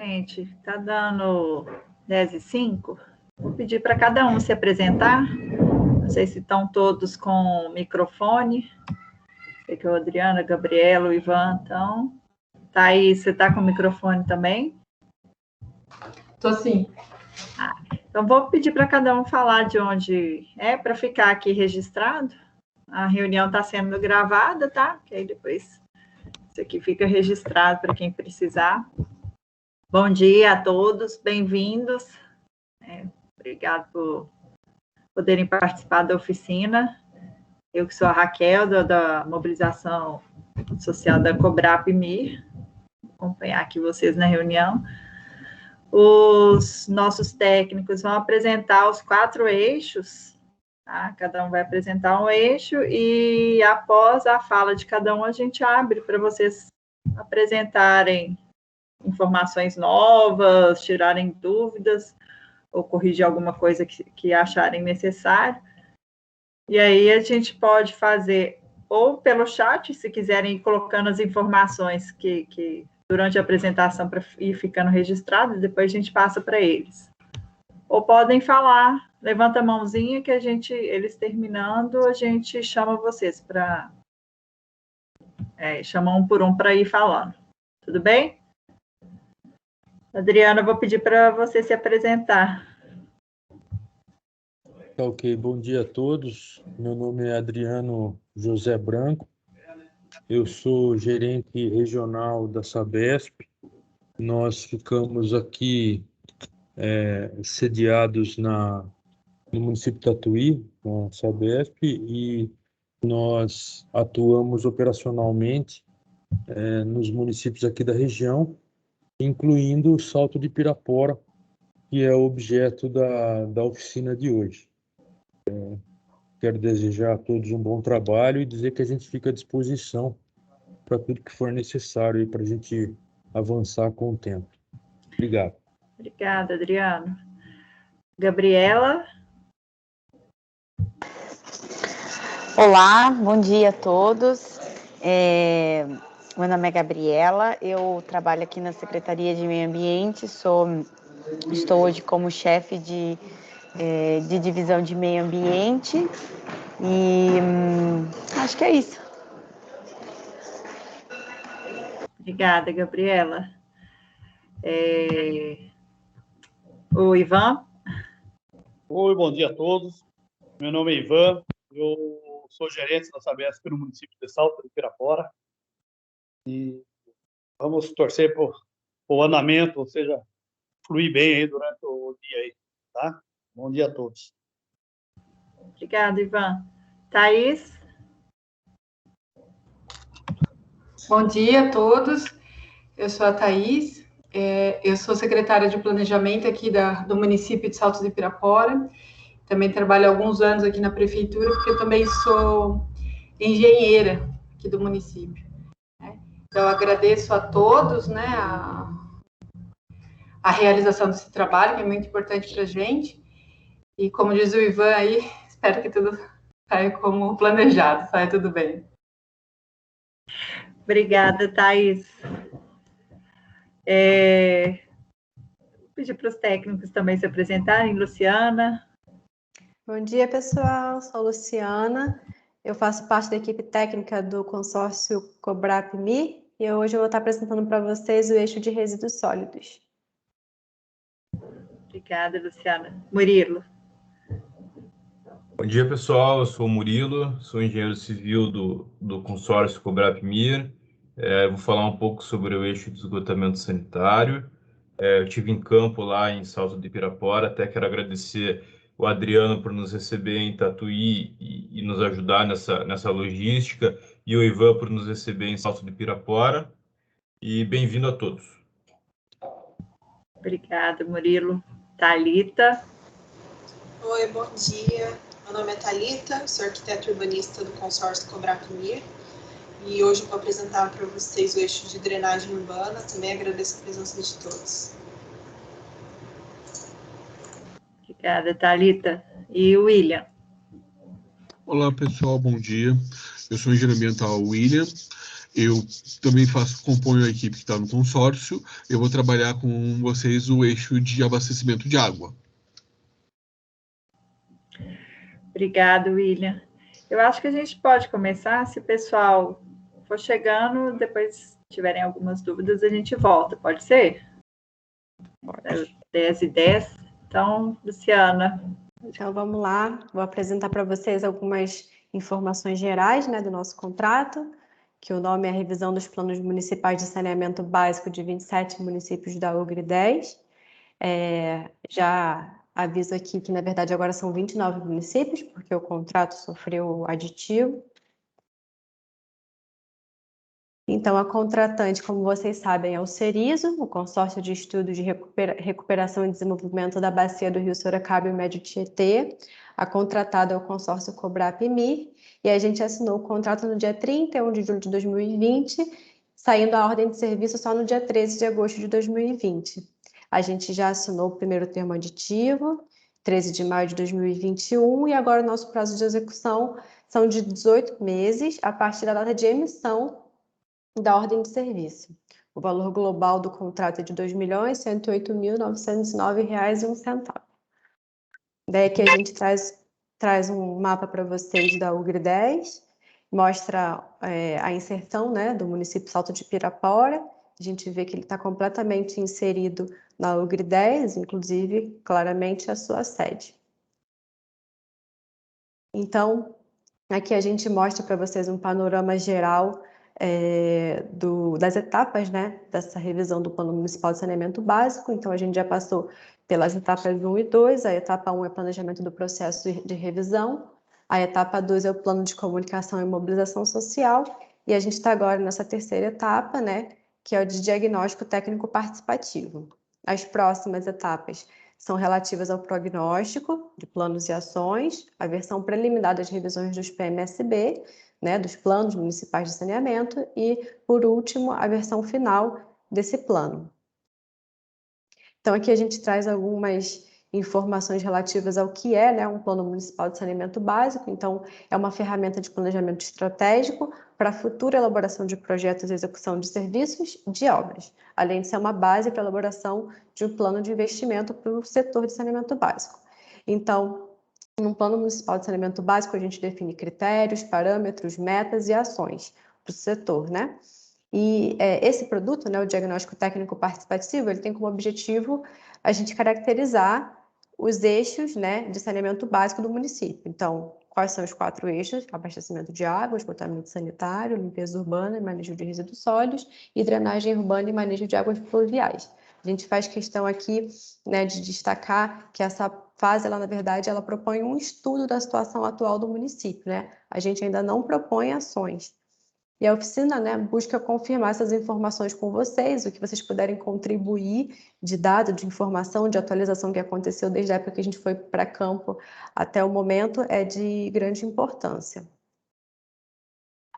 Gente, tá dando 10h05. Vou pedir para cada um se apresentar. Não sei se estão todos com microfone. Sei que o Adriano, a Gabriela, o Ivan estão. Thaís, você está com o microfone também? Estou sim. Então, vou pedir para cada um falar de onde é, para ficar aqui registrado. A reunião está sendo gravada, tá? Que aí depois isso aqui fica registrado para quem precisar. Bom dia a todos, bem-vindos. Obrigado por poderem participar da oficina. Eu que sou a Raquel, da Mobilização Social da Cobrap-MIR, vou acompanhar aqui vocês na reunião. Os nossos técnicos vão apresentar os 4 eixos, tá? Cada um vai apresentar um eixo e após a fala de cada um, a gente abre para vocês apresentarem informações novas, tirarem dúvidas ou corrigir alguma coisa que acharem necessário. E aí a gente pode fazer ou pelo chat, se quiserem ir colocando as informações que durante a apresentação para ir ficando registrado, depois a gente passa para eles. Ou podem falar, levanta a mãozinha que eles terminando, a gente chama vocês para... chama um por um para ir falando. Tudo bem? Adriana, eu vou pedir para você se apresentar. Ok, bom dia a todos. Meu nome é Adriano José Branco. Eu sou gerente regional da Sabesp. Nós ficamos aqui sediados no município de Tatuí, na Sabesp, e nós atuamos operacionalmente nos municípios aqui da região, incluindo o Salto de Pirapora, que é o objeto da oficina de hoje. Quero desejar a todos um bom trabalho e dizer que a gente fica à disposição para tudo que for necessário para a gente avançar com o tempo. Obrigado. Obrigada, Adriano. Gabriela? Olá, bom dia a todos. Meu nome é Gabriela, eu trabalho aqui na Secretaria de Meio Ambiente, estou hoje como chefe de divisão de meio ambiente e acho que é isso. Obrigada, Gabriela. O Ivan? Oi, bom dia a todos. Meu nome é Ivan, eu sou gerente da Sabesp no município de Salto de Pirapora e vamos torcer por o andamento, ou seja, fluir bem aí durante o dia aí, tá? Bom dia a todos. Obrigada, Ivan. Thaís? Bom dia a todos. Eu sou a Thaís, eu sou secretária de planejamento aqui do município de Salto de Pirapora. Também trabalho há alguns anos aqui na prefeitura, porque eu também sou engenheira aqui do município. Então, agradeço a todos, né, a realização desse trabalho, que é muito importante para a gente. E como diz o Ivan aí, espero que tudo saia como planejado, saia tudo bem. Obrigada, Thaís. Vou pedir para os técnicos também se apresentarem. Luciana? Bom dia, pessoal. Sou Luciana. Eu faço parte da equipe técnica do consórcio Cobrap-MIR e hoje eu vou estar apresentando para vocês o eixo de resíduos sólidos. Obrigada, Luciana. Murilo? Bom dia, pessoal. Eu sou o Murilo, sou engenheiro civil do consórcio Cobrap-MIR. Vou falar um pouco sobre o eixo de esgotamento sanitário. Eu estive em campo lá em Salto de Pirapora, até quero agradecer o Adriano por nos receber em Tatuí e nos ajudar nessa logística, e o Ivan por nos receber em Salto de Pirapora. E bem-vindo a todos. Obrigada, Murilo. Thalita? Oi, bom dia. Meu nome é Thalita, sou arquiteta urbanista do consórcio Cobrap-MIR e hoje eu vou apresentar para vocês o eixo de drenagem urbana. Também agradeço a presença de todos. Obrigada, Thalita. E o William? Olá, pessoal, bom dia. Eu sou o engenheiro ambiental William. Eu também componho a equipe que está no consórcio. Eu vou trabalhar com vocês o eixo de abastecimento de água. Obrigado, William. Eu acho que a gente pode começar, se o pessoal for chegando, depois tiverem algumas dúvidas, a gente volta, pode ser? 10h10. Então, Luciana. Então, vamos lá. Vou apresentar para vocês algumas informações gerais, né, do nosso contrato, que o nome é a Revisão dos Planos Municipais de Saneamento Básico de 27 municípios da UGRE 10. Já aviso aqui que, na verdade, agora são 29 municípios, porque o contrato sofreu aditivo. Então, a contratante, como vocês sabem, é o CERISO, o Consórcio de Estudos de Recuperação e Desenvolvimento da Bacia do Rio Sorocaba e Médio Tietê. A contratada é o consórcio Cobrap-MIR, e a gente assinou o contrato no dia 31 de julho de 2020, saindo a ordem de serviço só no dia 13 de agosto de 2020. A gente já assinou o primeiro termo aditivo, 13 de maio de 2021, e agora o nosso prazo de execução são de 18 meses, a partir da data de emissão da ordem de serviço. O valor global do contrato é de R$ 2.108.909,01. Daí que a gente traz um mapa para vocês da UGRE 10, mostra a inserção, né, do município Salto de Pirapora. A gente vê que ele está completamente inserido na UGRE 10, inclusive, claramente, a sua sede. Então, aqui a gente mostra para vocês um panorama geral das etapas, né, dessa revisão do Plano Municipal de Saneamento Básico. Então, a gente já passou pelas etapas 1 e 2. A etapa 1 é planejamento do processo de revisão. A etapa 2 é o plano de comunicação e mobilização social. E a gente está agora nessa terceira etapa, né, que é o de diagnóstico técnico participativo. As próximas etapas são relativas ao prognóstico de planos e ações, a versão preliminar das revisões dos PMSB, né, dos planos municipais de saneamento e, por último, a versão final desse plano. Então, aqui a gente traz algumas informações relativas ao que é, né, um plano municipal de saneamento básico. Então, é uma ferramenta de planejamento estratégico para a futura elaboração de projetos e execução de serviços e de obras, além de ser uma base para a elaboração de um plano de investimento para o setor de saneamento básico. Então, no Plano Municipal de Saneamento Básico, a gente define critérios, parâmetros, metas e ações para o setor, né? E esse produto, né, o diagnóstico técnico participativo, ele tem como objetivo a gente caracterizar os eixos, né, de saneamento básico do município. Então, quais são os 4 eixos? Abastecimento de água, esgotamento sanitário, limpeza urbana e manejo de resíduos sólidos, e drenagem urbana e manejo de águas pluviais. A gente faz questão aqui, né, de destacar que essa fase, ela, na verdade, ela propõe um estudo da situação atual do município, né? A gente ainda não propõe ações. E a oficina, né, busca confirmar essas informações com vocês, o que vocês puderem contribuir de dado, de informação, de atualização que aconteceu desde a época que a gente foi para campo até o momento é de grande importância.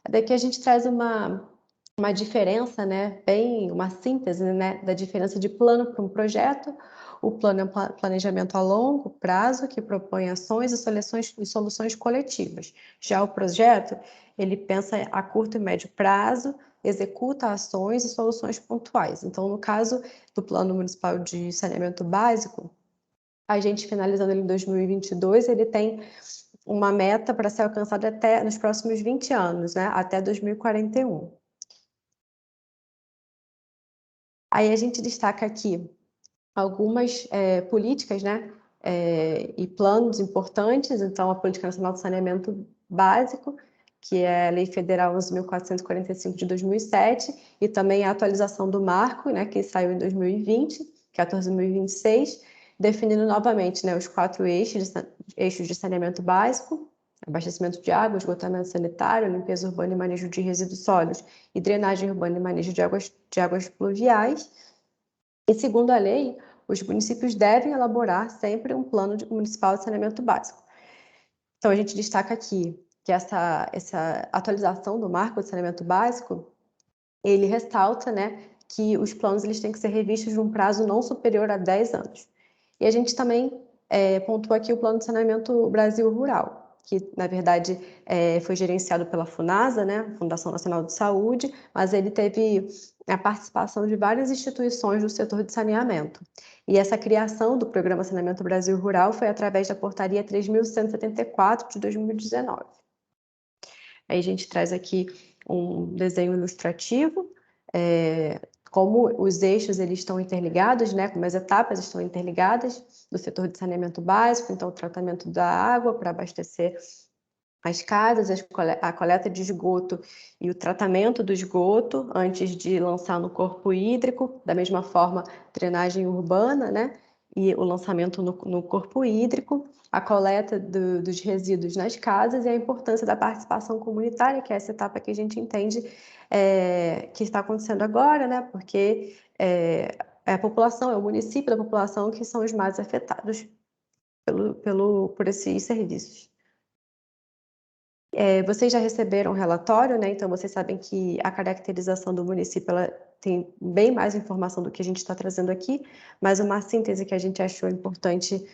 Daqui a gente traz uma diferença, né, uma síntese, né, da diferença de plano para um projeto. O plano é um planejamento a longo prazo que propõe ações e soluções coletivas. Já o projeto, ele pensa a curto e médio prazo, executa ações e soluções pontuais. Então, no caso do Plano Municipal de Saneamento Básico, a gente finalizando ele em 2022, ele tem uma meta para ser alcançada até nos próximos 20 anos, né, até 2041. Aí a gente destaca aqui algumas políticas, né, e planos importantes. Então, a Política Nacional de Saneamento Básico, que é a Lei Federal 11.445 de 2007, e também a atualização do marco, né, que saiu em 2020, 14.026, definindo novamente, né, os 4 eixos de saneamento básico: abastecimento de água, esgotamento sanitário, limpeza urbana e manejo de resíduos sólidos, e drenagem urbana e manejo de águas pluviais. E, segundo a lei, os municípios devem elaborar sempre um plano municipal de saneamento básico. Então, a gente destaca aqui que essa atualização do marco de saneamento básico, ele ressalta, né, que os planos eles têm que ser revistos num prazo não superior a 10 anos. E a gente também pontua aqui o Plano de Saneamento Brasil Rural. que, na verdade, foi gerenciado pela FUNASA, né, Fundação Nacional de Saúde, mas ele teve a participação de várias instituições do setor de saneamento. E essa criação do Programa Saneamento Brasil Rural foi através da Portaria 3.174 de 2019. Aí a gente traz aqui um desenho ilustrativo, como os eixos eles estão interligados, né, como as etapas estão interligadas do setor de saneamento básico, então o tratamento da água para abastecer as casas, a coleta de esgoto e o tratamento do esgoto antes de lançar no corpo hídrico, da mesma forma drenagem urbana, né, e o lançamento no corpo hídrico, a coleta dos resíduos nas casas e a importância da participação comunitária, que é essa etapa que a gente entende que está acontecendo agora, né? Porque é a população, é o município da população que são os mais afetados por esses serviços. Vocês já receberam o relatório, né? Então vocês sabem que a caracterização do município ela tem bem mais informação do que a gente está trazendo aqui, mas uma síntese que a gente achou importante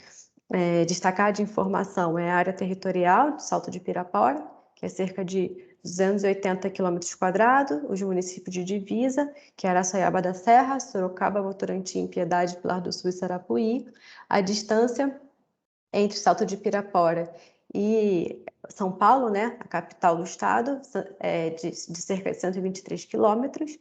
destacar de informação é a área territorial do Salto de Pirapora, que é cerca de 280 km², os municípios de divisa, que é Araçaiaba da Serra, Sorocaba, Votorantim, Piedade, Pilar do Sul e Sarapuí. A distância entre Salto de Pirapora e São Paulo, né, a capital do estado, é de cerca de 123 quilômetros.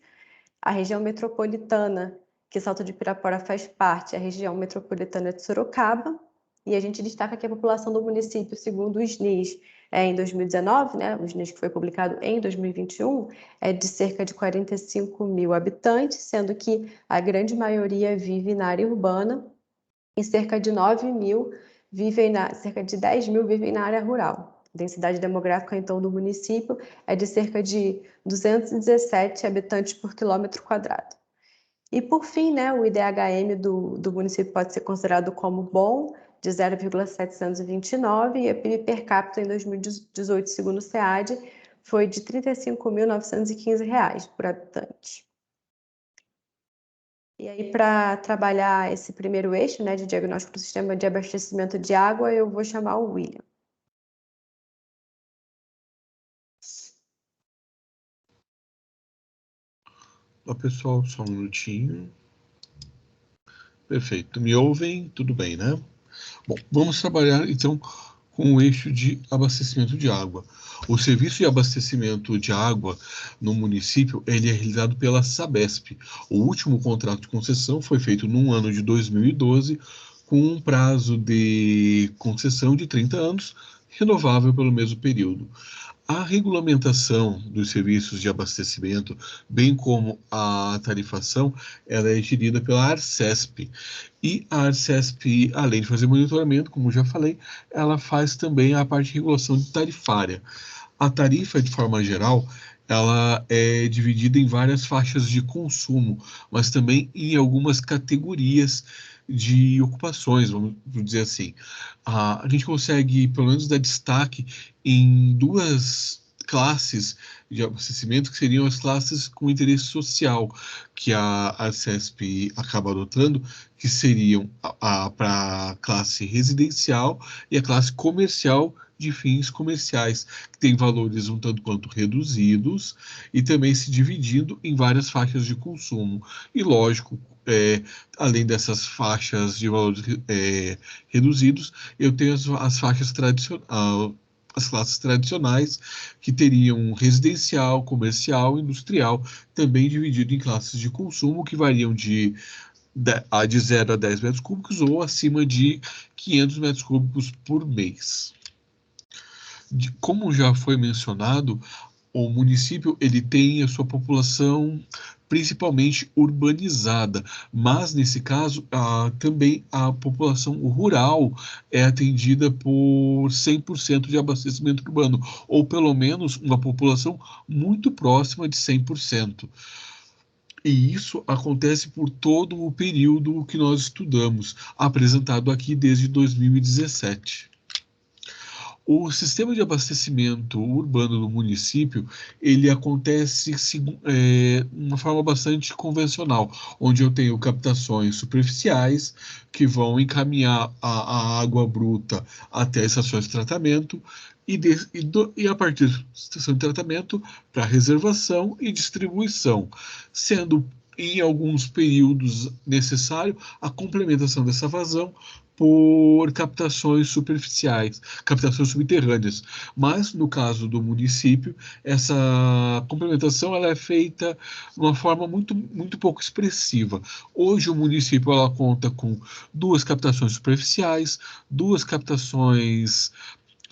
A região metropolitana, que Salto de Pirapora faz parte, é a região metropolitana de Sorocaba. E a gente destaca que a população do município, segundo o SNIS, em 2019, né, o SNIS que foi publicado em 2021, é de cerca de 45 mil habitantes, sendo que a grande maioria vive na área urbana e cerca de 9 mil cerca de 10 mil vivem na área rural. A densidade demográfica, então, do município é de cerca de 217 habitantes por quilômetro quadrado. E, por fim, né, o IDHM do município pode ser considerado como bom, de 0,729, e a PIB per capita em 2018, segundo o SEAD, foi de R$ 35.915 por habitante. E aí, para trabalhar esse primeiro eixo, né, de diagnóstico do sistema de abastecimento de água, eu vou chamar o William. Olá, pessoal, só um minutinho. Perfeito. Me ouvem? Tudo bem, né? Bom, vamos trabalhar, então, com o eixo de abastecimento de água. O serviço de abastecimento de água no município, ele é realizado pela Sabesp. O último contrato de concessão foi feito no ano de 2012, com um prazo de concessão de 30 anos, renovável pelo mesmo período. A regulamentação dos serviços de abastecimento, bem como a tarifação, ela é gerida pela Arcesp. E a Arcesp, além de fazer monitoramento, como já falei, ela faz também a parte de regulação tarifária. A tarifa, de forma geral, ela é dividida em várias faixas de consumo, mas também em algumas categorias de ocupações, vamos dizer assim. A gente consegue, pelo menos, dar destaque em duas classes de abastecimento, que seriam as classes com interesse social, que a Arcesp acaba adotando, que seriam para a classe residencial e a classe comercial de fins comerciais, que tem valores um tanto quanto reduzidos e também se dividindo em várias faixas de consumo. E, lógico, além dessas faixas de valores reduzidos, eu tenho as faixas tradicionais, as classes tradicionais, que teriam residencial, comercial, industrial, também dividido em classes de consumo que variam de 0 a 10 metros cúbicos ou acima de 500 metros cúbicos por mês. Como já foi mencionado, o município ele tem a sua população principalmente urbanizada, mas nesse caso também a população rural é atendida por 100% de abastecimento urbano, ou pelo menos uma população muito próxima de 100%. E isso acontece por todo o período que nós estudamos, apresentado aqui desde 2017. O sistema de abastecimento urbano do município, ele acontece de uma forma bastante convencional, onde eu tenho captações superficiais que vão encaminhar a água bruta até as estações de tratamento, e a partir da estação de tratamento para reservação e distribuição, sendo em alguns períodos necessário a complementação dessa vazão por captações superficiais, captações subterrâneas. Mas, no caso do município, essa complementação ela é feita de uma forma muito pouco expressiva. Hoje, o município ela conta com 2 captações superficiais, 2 captações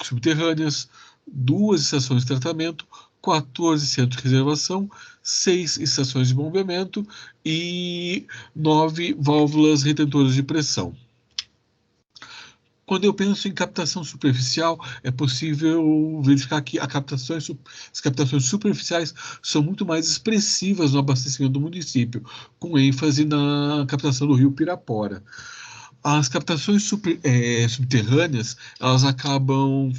subterrâneas, 2 estações de tratamento, 14 centros de reservação, 6 estações de bombeamento e 9 válvulas retentoras de pressão. Quando eu penso em captação superficial, é possível verificar que as captações superficiais são muito mais expressivas no abastecimento do município, com ênfase na captação do rio Pirapora. As captações subterrâneas, elas acabam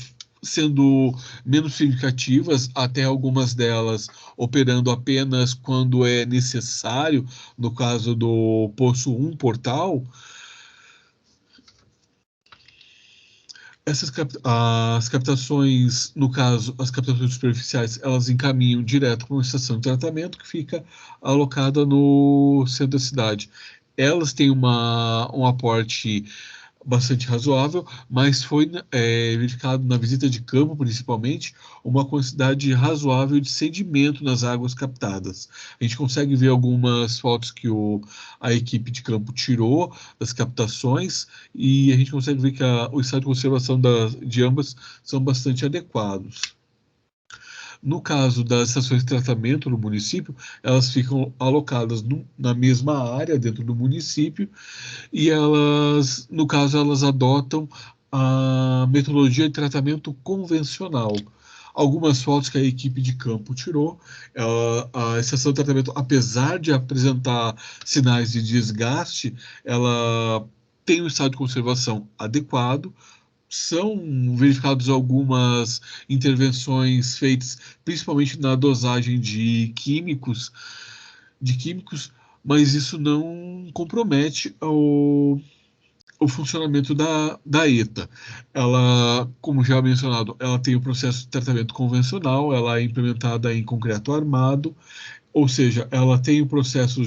sendo menos significativas, até algumas delas operando apenas quando é necessário, no caso do Poço 1 Portal. As captações, no caso, as captações superficiais, elas encaminham direto para uma estação de tratamento que fica alocada no centro da cidade. Elas têm um aporte bastante razoável, mas foi verificado na visita de campo, principalmente, uma quantidade razoável de sedimento nas águas captadas. A gente consegue ver algumas fotos que a equipe de campo tirou das captações e a gente consegue ver que o estado de conservação de ambas são bastante adequados. No caso das estações de tratamento no município, elas ficam alocadas na mesma área dentro do município e elas, no caso, elas adotam a metodologia de tratamento convencional. Algumas fotos que a equipe de campo tirou, a estação de tratamento, apesar de apresentar sinais de desgaste, ela tem um estado de conservação adequado. São verificadas algumas intervenções feitas principalmente na dosagem de químicos, mas isso não compromete o funcionamento da ETA. Ela, como já mencionado, ela tem o processo de tratamento convencional, ela é implementada em concreto armado, ou seja, ela tem o processo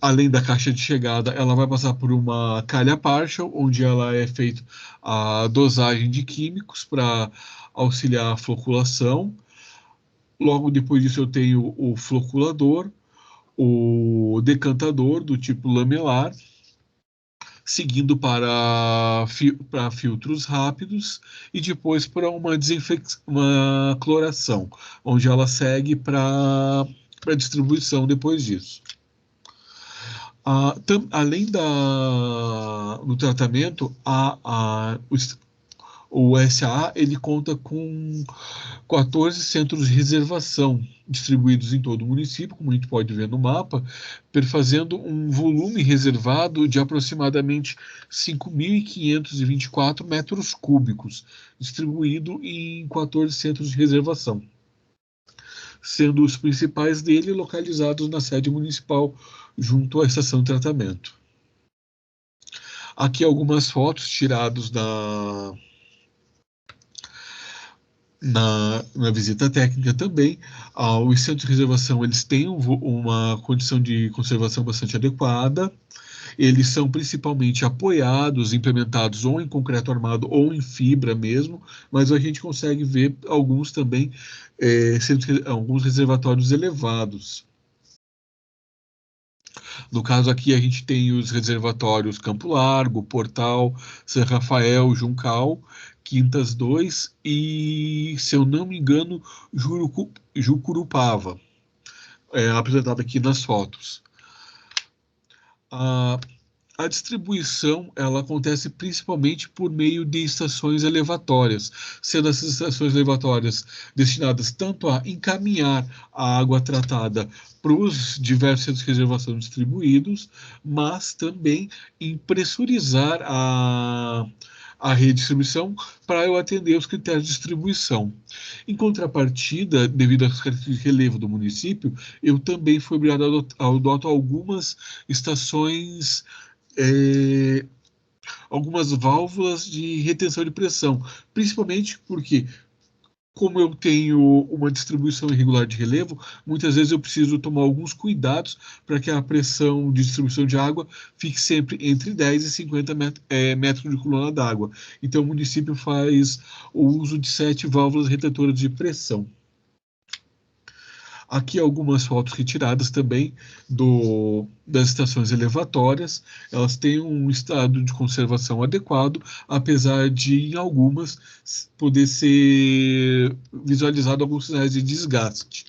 além da caixa de chegada, ela vai passar por uma calha partial, onde ela é feita a dosagem de químicos para auxiliar a floculação. Logo depois disso eu tenho o floculador, o decantador do tipo lamelar, seguindo para filtros rápidos e depois para uma cloração, onde ela segue para distribuição depois disso. Além do tratamento, o SAA ele conta com 14 centros de reservação distribuídos em todo o município, como a gente pode ver no mapa, perfazendo um volume reservado de aproximadamente 5.524 metros cúbicos, distribuído em 14 centros de reservação, sendo os principais dele localizados na sede municipal, junto à estação de tratamento. Aqui algumas fotos tiradas na visita técnica também. Os centros de reservação eles têm uma condição de conservação bastante adequada. Eles são principalmente apoiados, implementados ou em concreto armado ou em fibra mesmo, mas a gente consegue ver alguns também, alguns reservatórios elevados. No caso aqui a gente tem os reservatórios Campo Largo, Portal, São Rafael, Juncal, Quintas 2 e, se eu não me engano, Jucurupava, apresentado aqui nas fotos. A distribuição ela acontece principalmente por meio de estações elevatórias, sendo essas estações elevatórias destinadas tanto a encaminhar a água tratada para os diversos centros de reservação distribuídos, mas também em pressurizar a redistribuição para eu atender os critérios de distribuição. Em contrapartida, devido às características de relevo do município, eu também fui obrigado a adotar algumas estações algumas válvulas de retenção de pressão, principalmente porque, como eu tenho uma distribuição irregular de relevo, muitas vezes eu preciso tomar alguns cuidados para que a pressão de distribuição de água fique sempre entre 10 e 50 metros de coluna d'água. Então, o município faz o uso de 7 válvulas retetoras de pressão. Aqui algumas fotos retiradas também das estações elevatórias. Elas têm um estado de conservação adequado, apesar de, em algumas, poder ser visualizado alguns sinais de desgaste.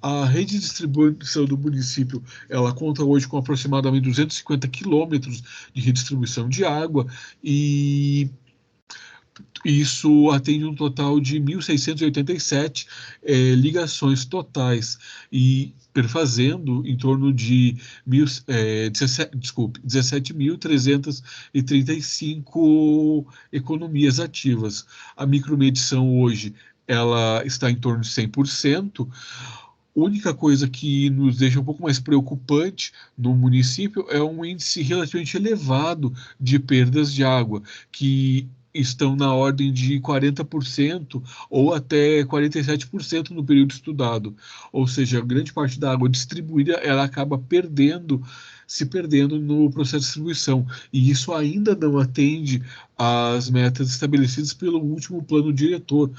A rede de distribuição do município, ela conta hoje com aproximadamente 250 quilômetros de redistribuição de água e isso atende um total de 1.687 ligações totais e perfazendo em torno de 17.335 economias ativas. A micromedição hoje ela está em torno de 100%. A única coisa que nos deixa um pouco mais preocupante no município é um índice relativamente elevado de perdas de água, que estão na ordem de 40% ou até 47% no período estudado. Ou seja, grande parte da água distribuída ela acaba se perdendo no processo de distribuição. E isso ainda não atende às metas estabelecidas pelo último plano diretor,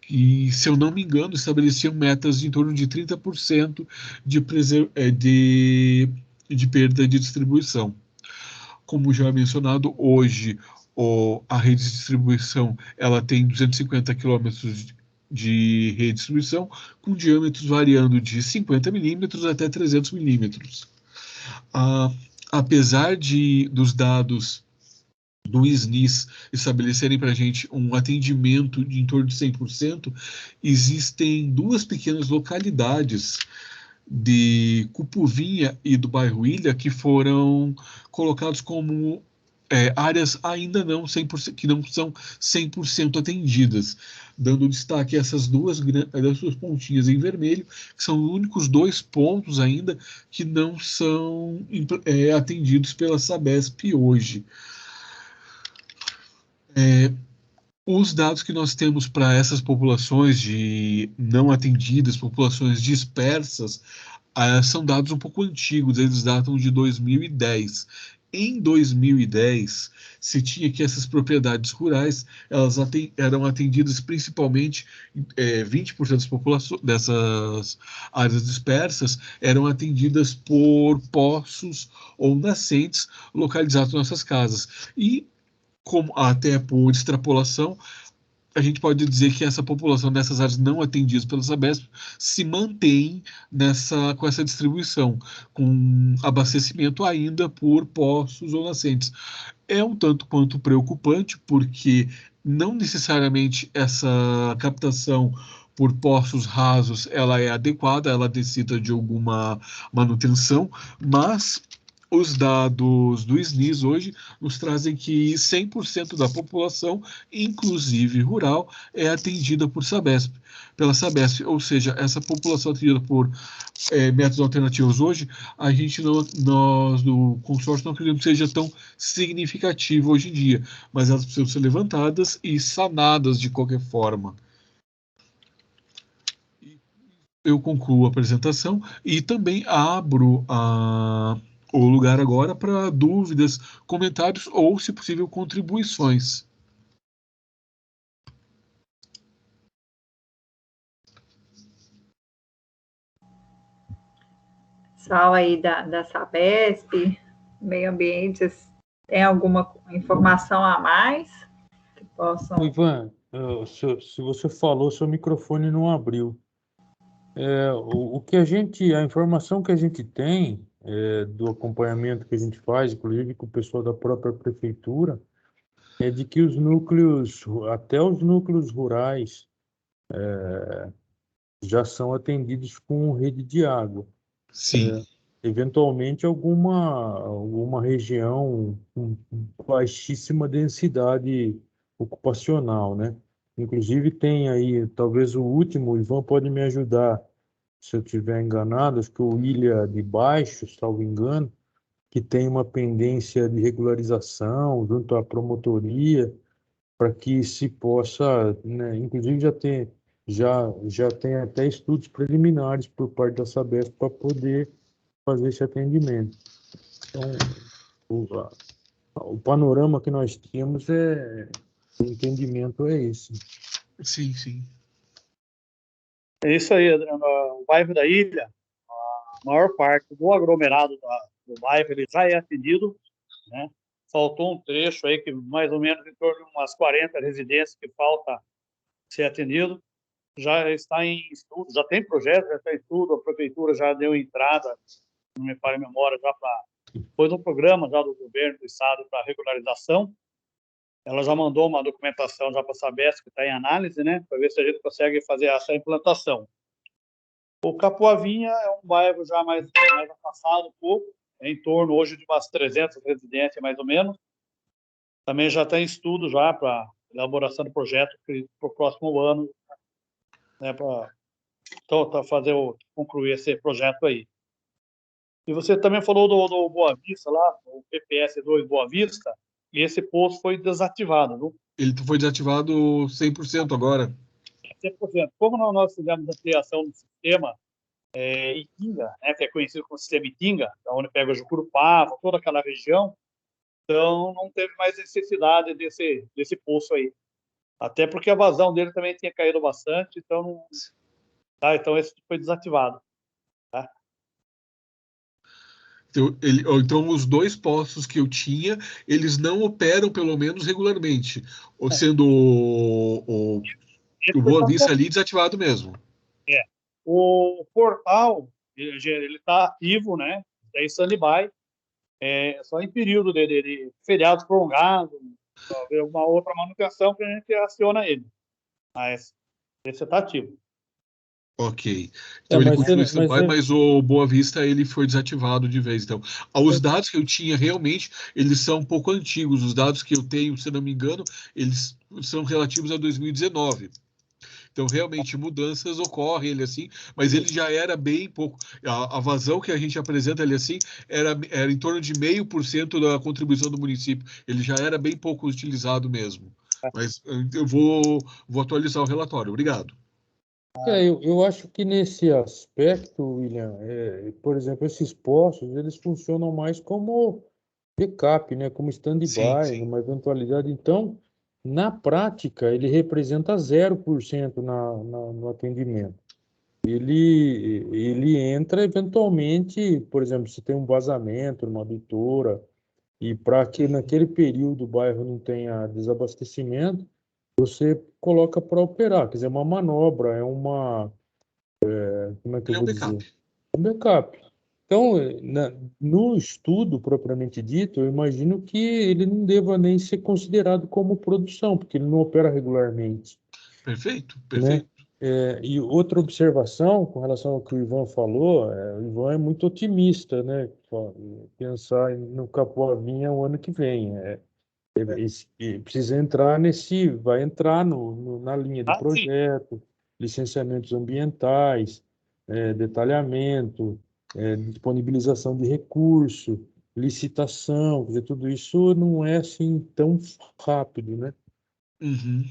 que, se eu não me engano, estabeleciam metas de em torno de 30% de perda de distribuição. Como já mencionado, hoje a rede de distribuição ela tem 250 quilômetros de rede de distribuição, com diâmetros variando de 50 milímetros até 300 milímetros. Apesar dos dados do SNIS estabelecerem para a gente um atendimento de em torno de 100%, existem duas pequenas localidades de Cupuvinha e do bairro Ilha que foram colocados como áreas ainda não 100%, que não são 100% atendidas, dando destaque a essas duas pontinhas em vermelho, que são os únicos 2 pontos ainda que não são atendidos pela Sabesp hoje. Os dados que nós temos para essas populações de não atendidas, populações dispersas, são dados um pouco antigos, eles datam de 2010. Em 2010, se tinha que essas propriedades rurais elas eram atendidas principalmente, 20% dessas áreas dispersas eram atendidas por poços ou nascentes localizados nas nossas casas. E como até por extrapolação, a gente pode dizer que essa população dessas áreas não atendidas pela Sabesp se mantém com essa distribuição, com abastecimento ainda por poços ou nascentes. É um tanto quanto preocupante, porque não necessariamente essa captação por poços rasos ela é adequada, ela necessita de alguma manutenção, mas os dados do SNIS hoje nos trazem que 100% da população, inclusive rural, é atendida pela Sabesp, ou seja, essa população atendida por métodos alternativos hoje, nós do consórcio não acreditamos que seja tão significativo hoje em dia, mas elas precisam ser levantadas e sanadas de qualquer forma. Eu concluo a apresentação e também abro o lugar agora para dúvidas, comentários ou, se possível, contribuições. Pessoal aí da Sabesp, meio ambiente, vocês têm alguma informação a mais que possam... Ivan, se você falou, seu microfone não abriu. A informação que a gente tem do acompanhamento que a gente faz, inclusive com o pessoal da própria prefeitura, é de que até os núcleos rurais já são atendidos com rede de água. Sim. Eventualmente alguma região com baixíssima densidade ocupacional, né? Inclusive tem aí, talvez o último, o Ivan pode me ajudar se eu estiver enganado, acho que o Ilha de Baixo, salvo engano, que tem uma pendência de regularização junto à promotoria, para que se possa, né, inclusive já tem até estudos preliminares por parte da Sabesp para poder fazer esse atendimento. Então, o panorama que nós temos o entendimento é esse. Sim, sim. É isso aí, Adriano. O bairro da Ilha, a maior parte do aglomerado do bairro, ele já é atendido, né? Faltou um trecho aí que mais ou menos em torno de umas 40 residências que falta ser atendido. Já está em estudo, já tem projeto, já está em estudo, a prefeitura já deu entrada, não me falha a memória, já foi no programa já do governo do estado para regularização. Ela já mandou uma documentação já para a Sabesp, que está em análise, né, para ver se a gente consegue fazer essa implantação. O Capoavinha é um bairro já mais afastado um pouco, em torno hoje de umas 300 residências, mais ou menos. Também já está em estudo já para elaboração do projeto para o próximo ano, né, para concluir esse projeto aí. E você também falou do Boa Vista lá, o PPS2 Boa Vista, e esse posto foi desativado, viu? Ele foi desativado 100% agora. 100%. Como nós fizemos a criação do sistema Itinga, né, que é conhecido como sistema Itinga, onde pega o Jucurupava, toda aquela região, então não teve mais necessidade desse poço aí. Até porque a vazão dele também tinha caído bastante, então então esse foi desativado. Tá? Então, os dois postos que eu tinha, eles não operam, pelo menos, regularmente. Ou sendo o Boa Vista ali desativado mesmo. O portal, ele está ativo, né? Está em stand-by, só em período de feriados prolongados, talvez alguma outra manutenção que a gente aciona ele. Mas esse está ativo. Ok. Então ele continua em stand-by, mas o Boa Vista ele foi desativado de vez. Então, os dados que eu tinha realmente, eles são um pouco antigos. Os dados que eu tenho, se não me engano, eles são relativos a 2019. Então, realmente, mudanças ocorrem, ele assim, mas ele já era bem pouco. A vazão que a gente apresenta ele assim era em torno de 0,5% da contribuição do município. Ele já era bem pouco utilizado mesmo. Mas eu vou atualizar o relatório. Obrigado. Eu acho que nesse aspecto, William, por exemplo, esses postos, eles funcionam mais como backup, né? Como stand-by, numa eventualidade. Então, na prática, ele representa 0% no atendimento. Ele entra eventualmente, por exemplo, se tem um vazamento numa adutora, e para que naquele período o bairro não tenha desabastecimento, você coloca para operar, quer dizer, uma manobra, como é que eu vou dizer? Um backup. Então, no estudo propriamente dito, eu imagino que ele não deva nem ser considerado como produção, porque ele não opera regularmente. Perfeito. Né? E outra observação com relação ao que o Ivan falou, o Ivan é muito otimista, né? Pensar no Capoavinha o ano que vem. Precisa entrar vai entrar na linha de projeto, licenciamentos ambientais, detalhamento, disponibilização de recurso, licitação, quer dizer, tudo isso não é assim tão rápido, né? Uhum.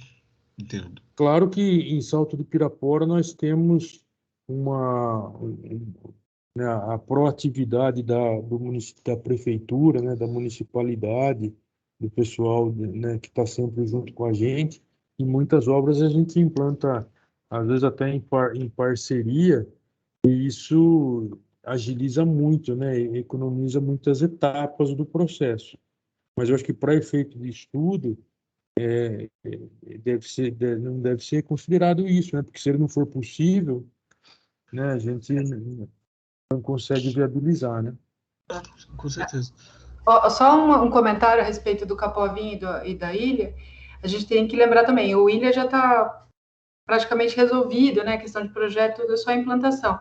Entendo. Claro que em Salto de Pirapora nós temos né, a proatividade do município, da prefeitura, né, da municipalidade, do pessoal, né, que está sempre junto com a gente. E muitas obras a gente implanta, às vezes até em parceria, e isso agiliza muito, né, e economiza muitas etapas do processo. Mas eu acho que para efeito de estudo, não deve ser considerado isso, né? Porque se ele não for possível, né, a gente não consegue viabilizar, né? Com certeza. Só um comentário a respeito do Capoavinha e da ilha. A gente tem que lembrar também, o ilha já está praticamente resolvido, né? A questão de projeto da sua implantação.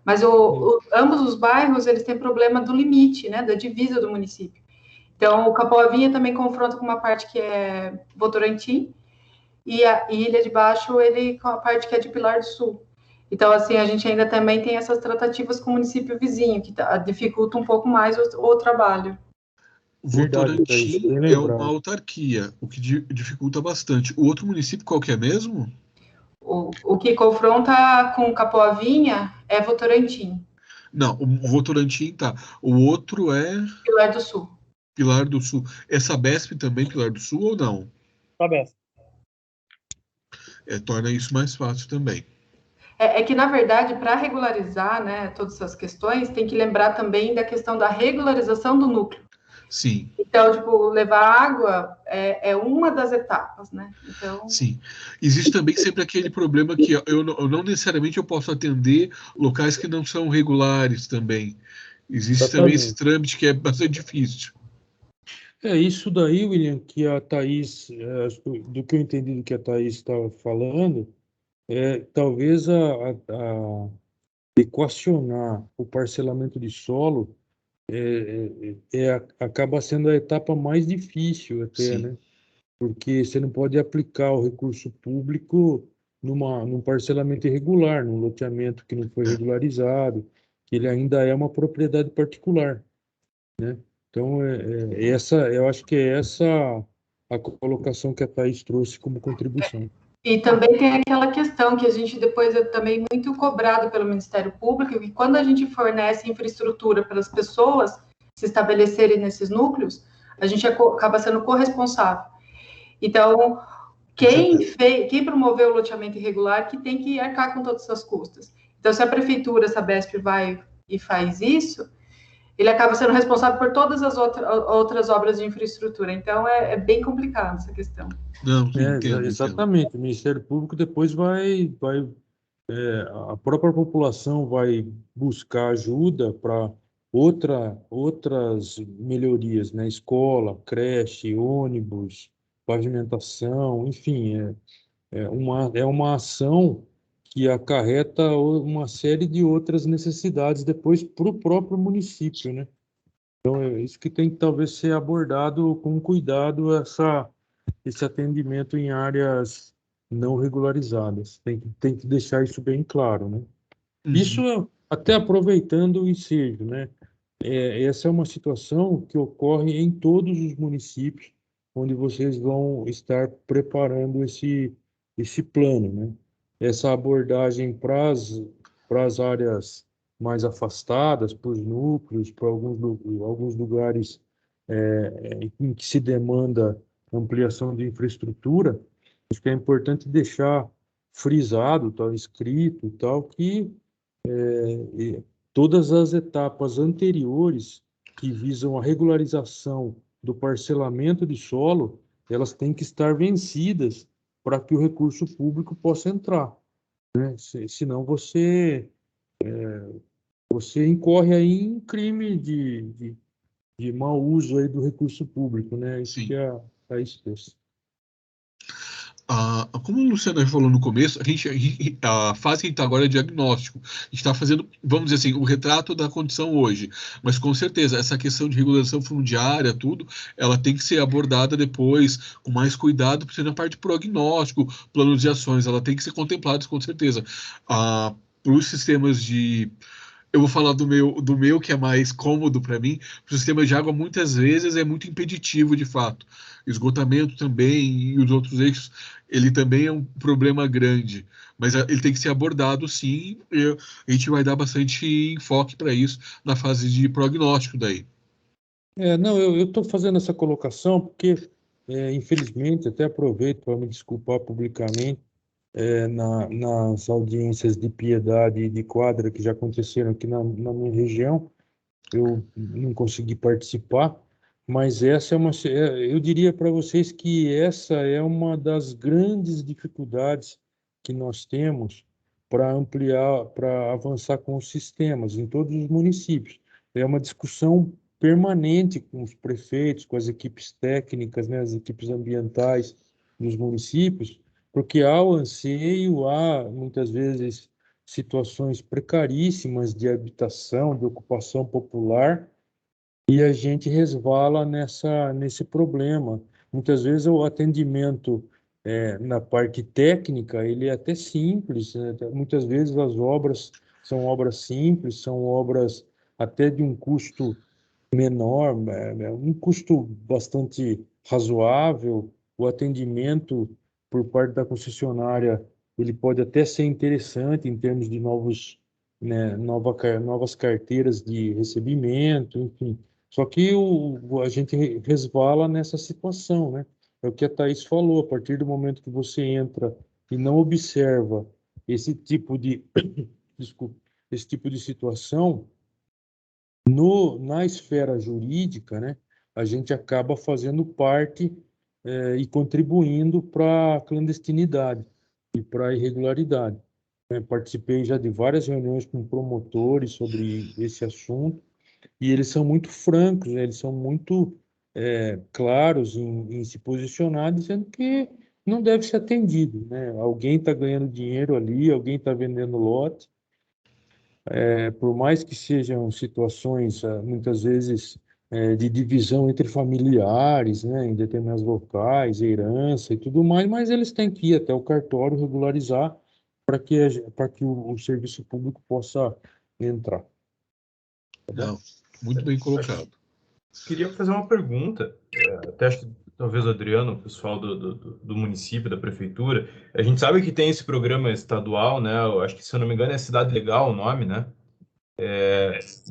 Mas ambos os bairros, eles têm problema do limite, né? Da divisa do município. Então, o Capoavinha também confronta com uma parte que é Votorantim, e a Ilha de Baixo, ele com a parte que é de Pilar do Sul. Então, assim, a gente ainda também tem essas tratativas com o município vizinho, que dificulta um pouco mais o trabalho. Verdade, Thaís, Votorantim bem é uma lembrado. autarquia, o que dificulta bastante. O outro município qual que é mesmo? O que confronta com Capoavinha é Votorantim, Não, o Votorantim tá. O outro é Pilar do Sul. Pilar do Sul. É Sabesp também, Pilar do Sul, ou não? Sabesp. Torna isso mais fácil também. É que, na verdade, para regularizar, né, todas essas questões, tem que lembrar também da questão da regularização do núcleo. Sim. Então, tipo, levar água é uma das etapas, né? Então... Sim. Existe também sempre aquele problema que eu não necessariamente eu posso atender locais que não são regulares também. Existe também esse Exatamente. trâmite que é bastante difícil. É isso daí, William, que a Thaís, do que eu entendi do que a Thaís estava falando, talvez a equacionar o parcelamento de solo acaba sendo a etapa mais difícil até, Sim. né? Porque você não pode aplicar o recurso público num parcelamento irregular, num loteamento que não foi É. regularizado, que ele ainda é uma propriedade particular, né? Então, eu acho que é essa a colocação que a Thaís trouxe como contribuição. E também tem aquela questão que a gente depois é também muito cobrado pelo Ministério Público, que quando a gente fornece infraestrutura para as pessoas se estabelecerem nesses núcleos, a gente acaba sendo corresponsável. Então, quem promoveu o loteamento irregular que tem que arcar com todas essas custas. Então, se a prefeitura, a Sabesp, vai e faz isso, ele acaba sendo responsável por todas as outras obras de infraestrutura. Então, é bem complicado essa questão. Não, entendo. Exatamente. O Ministério Público depois a própria população vai buscar ajuda para outras melhorias, né? Escola, creche, ônibus, pavimentação, enfim, é uma ação que acarreta uma série de outras necessidades depois para o próprio município, né? Então, é isso que tem que talvez ser abordado com cuidado, esse atendimento em áreas não regularizadas. Tem que deixar isso bem claro, né? Isso até aproveitando o ensejo, né? Essa é uma situação que ocorre em todos os municípios onde vocês vão estar preparando esse plano, né? Essa abordagem para as áreas mais afastadas, para os núcleos, para alguns lugares em que se demanda ampliação de infraestrutura, acho que é importante deixar frisado, tal, escrito, tal, que todas as etapas anteriores que visam a regularização do parcelamento de solo, elas têm que estar vencidas para que o recurso público possa entrar, né? Senão você incorre aí em crime de mau uso aí do recurso público, né? Isso que é a espécie. Como o Luciano falou no começo, a fase que a gente está agora é diagnóstico. A gente está fazendo, vamos dizer assim, o retrato da condição hoje. Mas com certeza, essa questão de regulação fundiária, tudo, ela tem que ser abordada depois com mais cuidado, porque na parte de prognóstico, planos de ações, ela tem que ser contemplada com certeza. Para os sistemas de... Eu vou falar do meu que é mais cômodo para mim. O sistema de água muitas vezes é muito impeditivo, de fato. Esgotamento também e os outros eixos, ele também é um problema grande, mas ele tem que ser abordado, sim. E a gente vai dar bastante enfoque para isso na fase de prognóstico daí. Não, eu estou fazendo essa colocação porque, infelizmente, até aproveito para me desculpar publicamente, nas audiências de piedade e de quadra que já aconteceram aqui na minha região, eu não consegui participar, mas eu diria para vocês que essa é uma das grandes dificuldades que nós temos para ampliar, para avançar com os sistemas em todos os municípios. É uma discussão permanente com os prefeitos, com as equipes técnicas, né, as equipes ambientais dos municípios, porque há o anseio, há muitas vezes situações precaríssimas de habitação, de ocupação popular, e a gente resvala nesse problema. Muitas vezes o atendimento na parte técnica, ele é até simples, né? Muitas vezes as obras são obras simples, são obras até de um custo menor, um custo bastante razoável. O atendimento por parte da concessionária, ele pode até ser interessante em termos de novas carteiras de recebimento, enfim. Só que a gente resvala nessa situação, né? É o que a Thaís falou, a partir do momento que você entra e não observa esse tipo de, desculpa, esse tipo de situação, na esfera jurídica, né, a gente acaba fazendo parte e contribuindo para a clandestinidade e para a irregularidade. Participei já de várias reuniões com promotores sobre esse assunto e eles são muito francos, né, eles são muito claros em se posicionar, dizendo que não deve ser atendido, né? Alguém está ganhando dinheiro ali, alguém está vendendo lote. Por mais que sejam situações, muitas vezes, de divisão entre familiares, né, em determinados locais, herança e tudo mais, mas eles têm que ir até o cartório regularizar para que o serviço público possa entrar. Tá bom? Não, muito bem colocado. Queria fazer uma pergunta, até acho que talvez o Adriano, o pessoal do município, da prefeitura, a gente sabe que tem esse programa estadual, né? Eu acho que, se eu não me engano, é Cidade Legal o nome, né?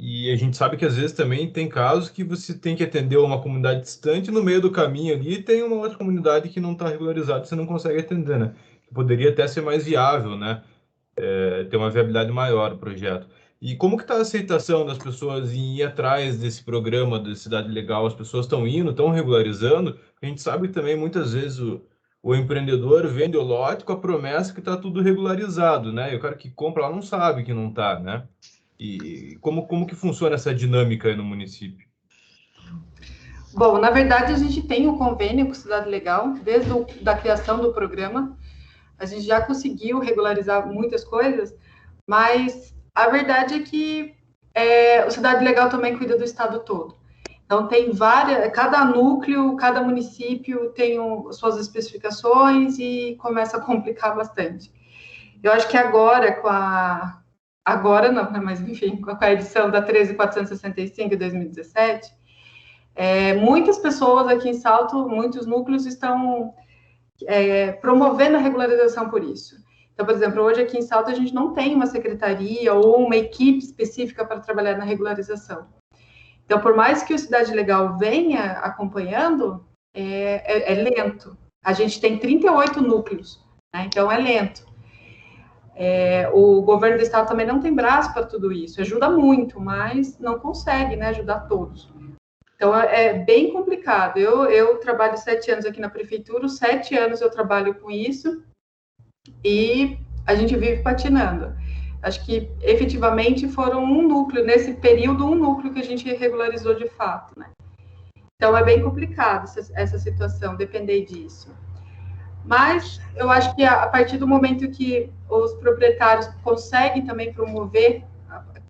E a gente sabe que às vezes também tem casos que você tem que atender uma comunidade distante, no meio do caminho ali tem uma outra comunidade que não está regularizada, você não consegue atender, né? Poderia até ser mais viável, né? Ter uma viabilidade maior o projeto. E como que está a aceitação das pessoas em ir atrás desse programa de Cidade Legal? As pessoas estão indo, estão regularizando? A gente sabe que também muitas vezes o empreendedor vende o lote com a promessa que está tudo regularizado, né? E o cara que compra lá não sabe que não está, né? E como que funciona essa dinâmica aí no município? Bom, na verdade, a gente tem um convênio com Cidade Legal, desde a criação do programa. A gente já conseguiu regularizar muitas coisas, mas a verdade é que o Cidade Legal também cuida do estado todo. Então, tem cada núcleo, cada município tem suas especificações e começa a complicar bastante. Eu acho que agora não, né, mas enfim, com a edição da 13.465 de 2017, muitas pessoas aqui em Salto, muitos núcleos estão promovendo a regularização por isso. Então, por exemplo, hoje aqui em Salto a gente não tem uma secretaria ou uma equipe específica para trabalhar na regularização. Então, por mais que o Cidade Legal venha acompanhando, é lento. A gente tem 38 núcleos, né? Então é lento. O governo do estado também não tem braço para tudo isso. Ajuda muito, mas não consegue, né, ajudar todos. Então, é bem complicado. Eu trabalho 7 anos aqui na prefeitura, os 7 anos eu trabalho com isso e a gente vive patinando. Acho que, efetivamente, foram nesse período, um núcleo que a gente regularizou de fato, né? Então, é bem complicado essa situação, depender disso. Mas eu acho que a partir do momento que os proprietários conseguem também promover,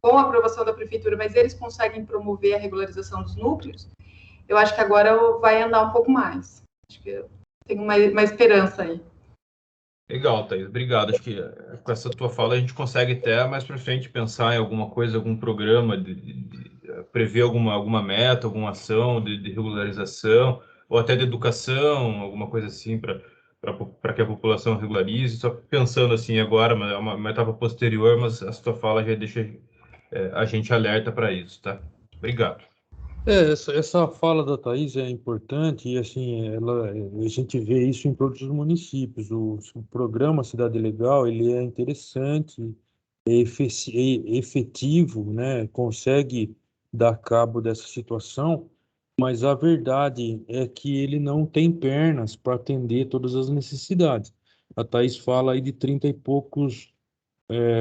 com a aprovação da prefeitura, mas eles conseguem promover a regularização dos núcleos, eu acho que agora vai andar um pouco mais. Acho que eu tenho uma esperança aí. Legal, Thaís, obrigado. Acho que com essa tua fala a gente consegue até mais para frente pensar em alguma coisa, algum programa, prever alguma meta, alguma ação de regularização, ou até de educação, alguma coisa assim, para que a população regularize. Só pensando assim agora, mas é uma etapa posterior, mas a tua fala já deixa a gente alerta para isso, tá? Obrigado. Essa fala da Thaís é importante e, assim, a gente vê isso em todos os municípios. O programa Cidade Legal, ele é interessante, é efetivo, né? Consegue dar cabo dessa situação, mas a verdade é que ele não tem pernas para atender todas as necessidades. A Thaís fala aí de 30 e poucos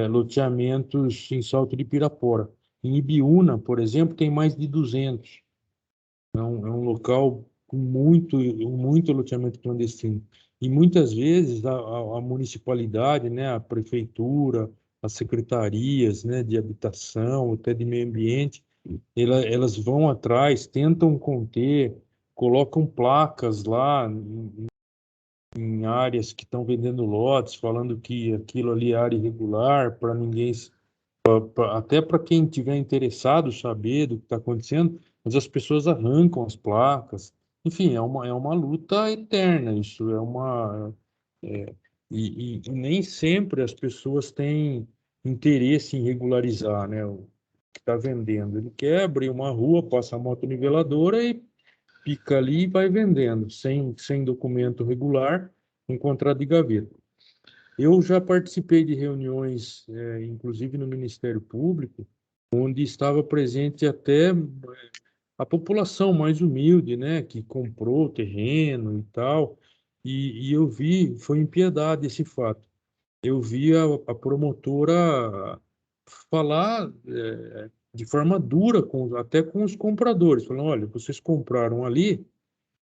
loteamentos em Salto de Pirapora. Em Ibiúna, por exemplo, tem mais de 200. É um local com muito loteamento clandestino. E muitas vezes a municipalidade, né, a prefeitura, as secretarias, né, de habitação, até de meio ambiente, elas vão atrás, tentam conter, colocam placas lá em áreas que estão vendendo lotes, falando que aquilo ali é área irregular, para ninguém, até para quem tiver interessado saber do que está acontecendo, mas as pessoas arrancam as placas. Enfim, é uma luta eterna, isso é uma. é, e nem sempre as pessoas têm interesse em regularizar, né, o que está vendendo. Ele quer abrir uma rua, passa a moto-niveladora e pica ali e vai vendendo, sem documento regular, encontrado de gaveta. Eu já participei de reuniões, inclusive no Ministério Público, onde estava presente até a população mais humilde, né, que comprou o terreno e tal, e eu vi, foi impiedade esse fato. Eu vi a promotora falar de forma dura, até com os compradores, falando, olha, vocês compraram ali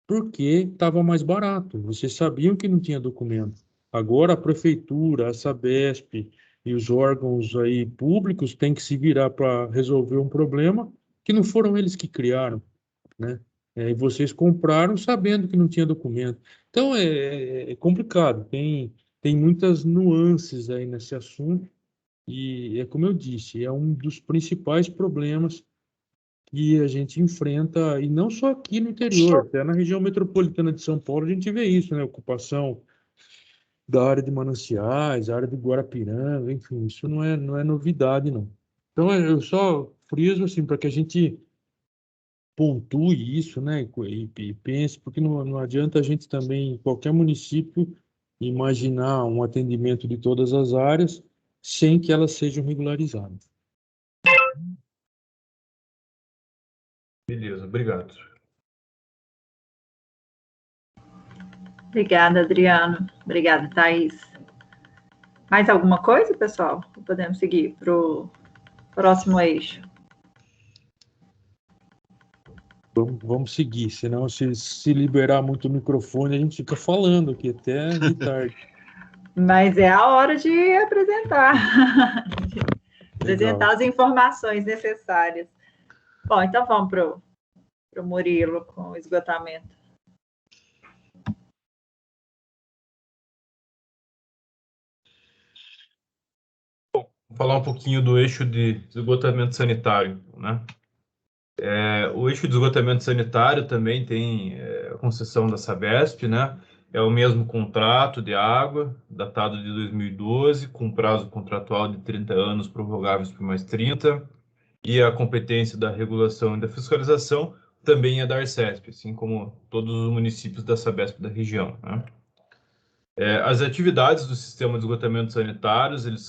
porque estava mais barato. Vocês sabiam que não tinha documento. Agora a prefeitura, a Sabesp e os órgãos aí públicos têm que se virar para resolver um problema que não foram eles que criaram, né? E vocês compraram sabendo que não tinha documento. Então é complicado. Tem muitas nuances aí nesse assunto e é como eu disse, é um dos principais problemas que a gente enfrenta, e não só aqui no interior, até na região metropolitana de São Paulo a gente vê isso, né? Ocupação da área de mananciais, área de Guarapiranga, enfim, isso não é novidade, não. Então, eu só friso, assim, para que a gente pontue isso, né? E pense, porque não adianta a gente também, em qualquer município, imaginar um atendimento de todas as áreas sem que elas sejam regularizadas. Beleza, obrigado. Obrigada, Adriano. Obrigada, Thaís. Mais alguma coisa, pessoal? Podemos seguir para o próximo eixo. Vamos seguir, senão se liberar muito o microfone, a gente fica falando aqui até de tarde. Mas é a hora de apresentar. Apresentar Legal. as informações necessárias. Bom, então vamos para o Murilo com o esgotamento. Vou falar um pouquinho do eixo de esgotamento sanitário, né? O eixo de esgotamento sanitário também tem a concessão da Sabesp, né? É o mesmo contrato de água, datado de 2012, com prazo contratual de 30 anos, prorrogáveis por mais 30, e a competência da regulação e da fiscalização também é da Arcesp, assim como todos os municípios da Sabesp da região, né? As atividades do sistema de esgotamento sanitários, elas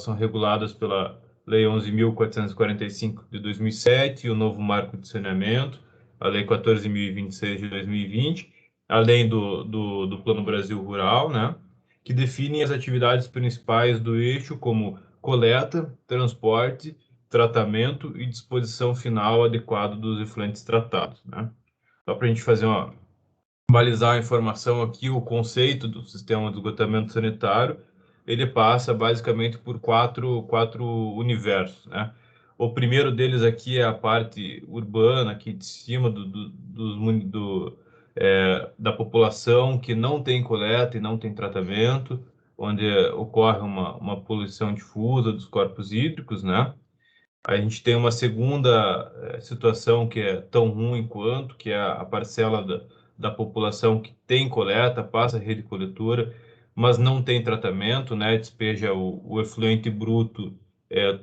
são reguladas pela Lei 11.445 de 2007 e o novo Marco de Saneamento, a Lei 14.026 de 2020, além do Plano Brasil Rural, né, que definem as atividades principais do eixo como coleta, transporte, tratamento e disposição final adequada dos efluentes tratados, né. Só para a gente fazer balizar a informação aqui, o conceito do sistema de esgotamento sanitário, ele passa basicamente por quatro universos, né? O primeiro deles aqui é a parte urbana, aqui de cima da população que não tem coleta e não tem tratamento, onde ocorre uma poluição difusa dos corpos hídricos, né? A gente tem uma segunda situação que é tão ruim quanto, que é a parcela da população que tem coleta, passa a rede coletora, mas não tem tratamento, né? Despeja o efluente bruto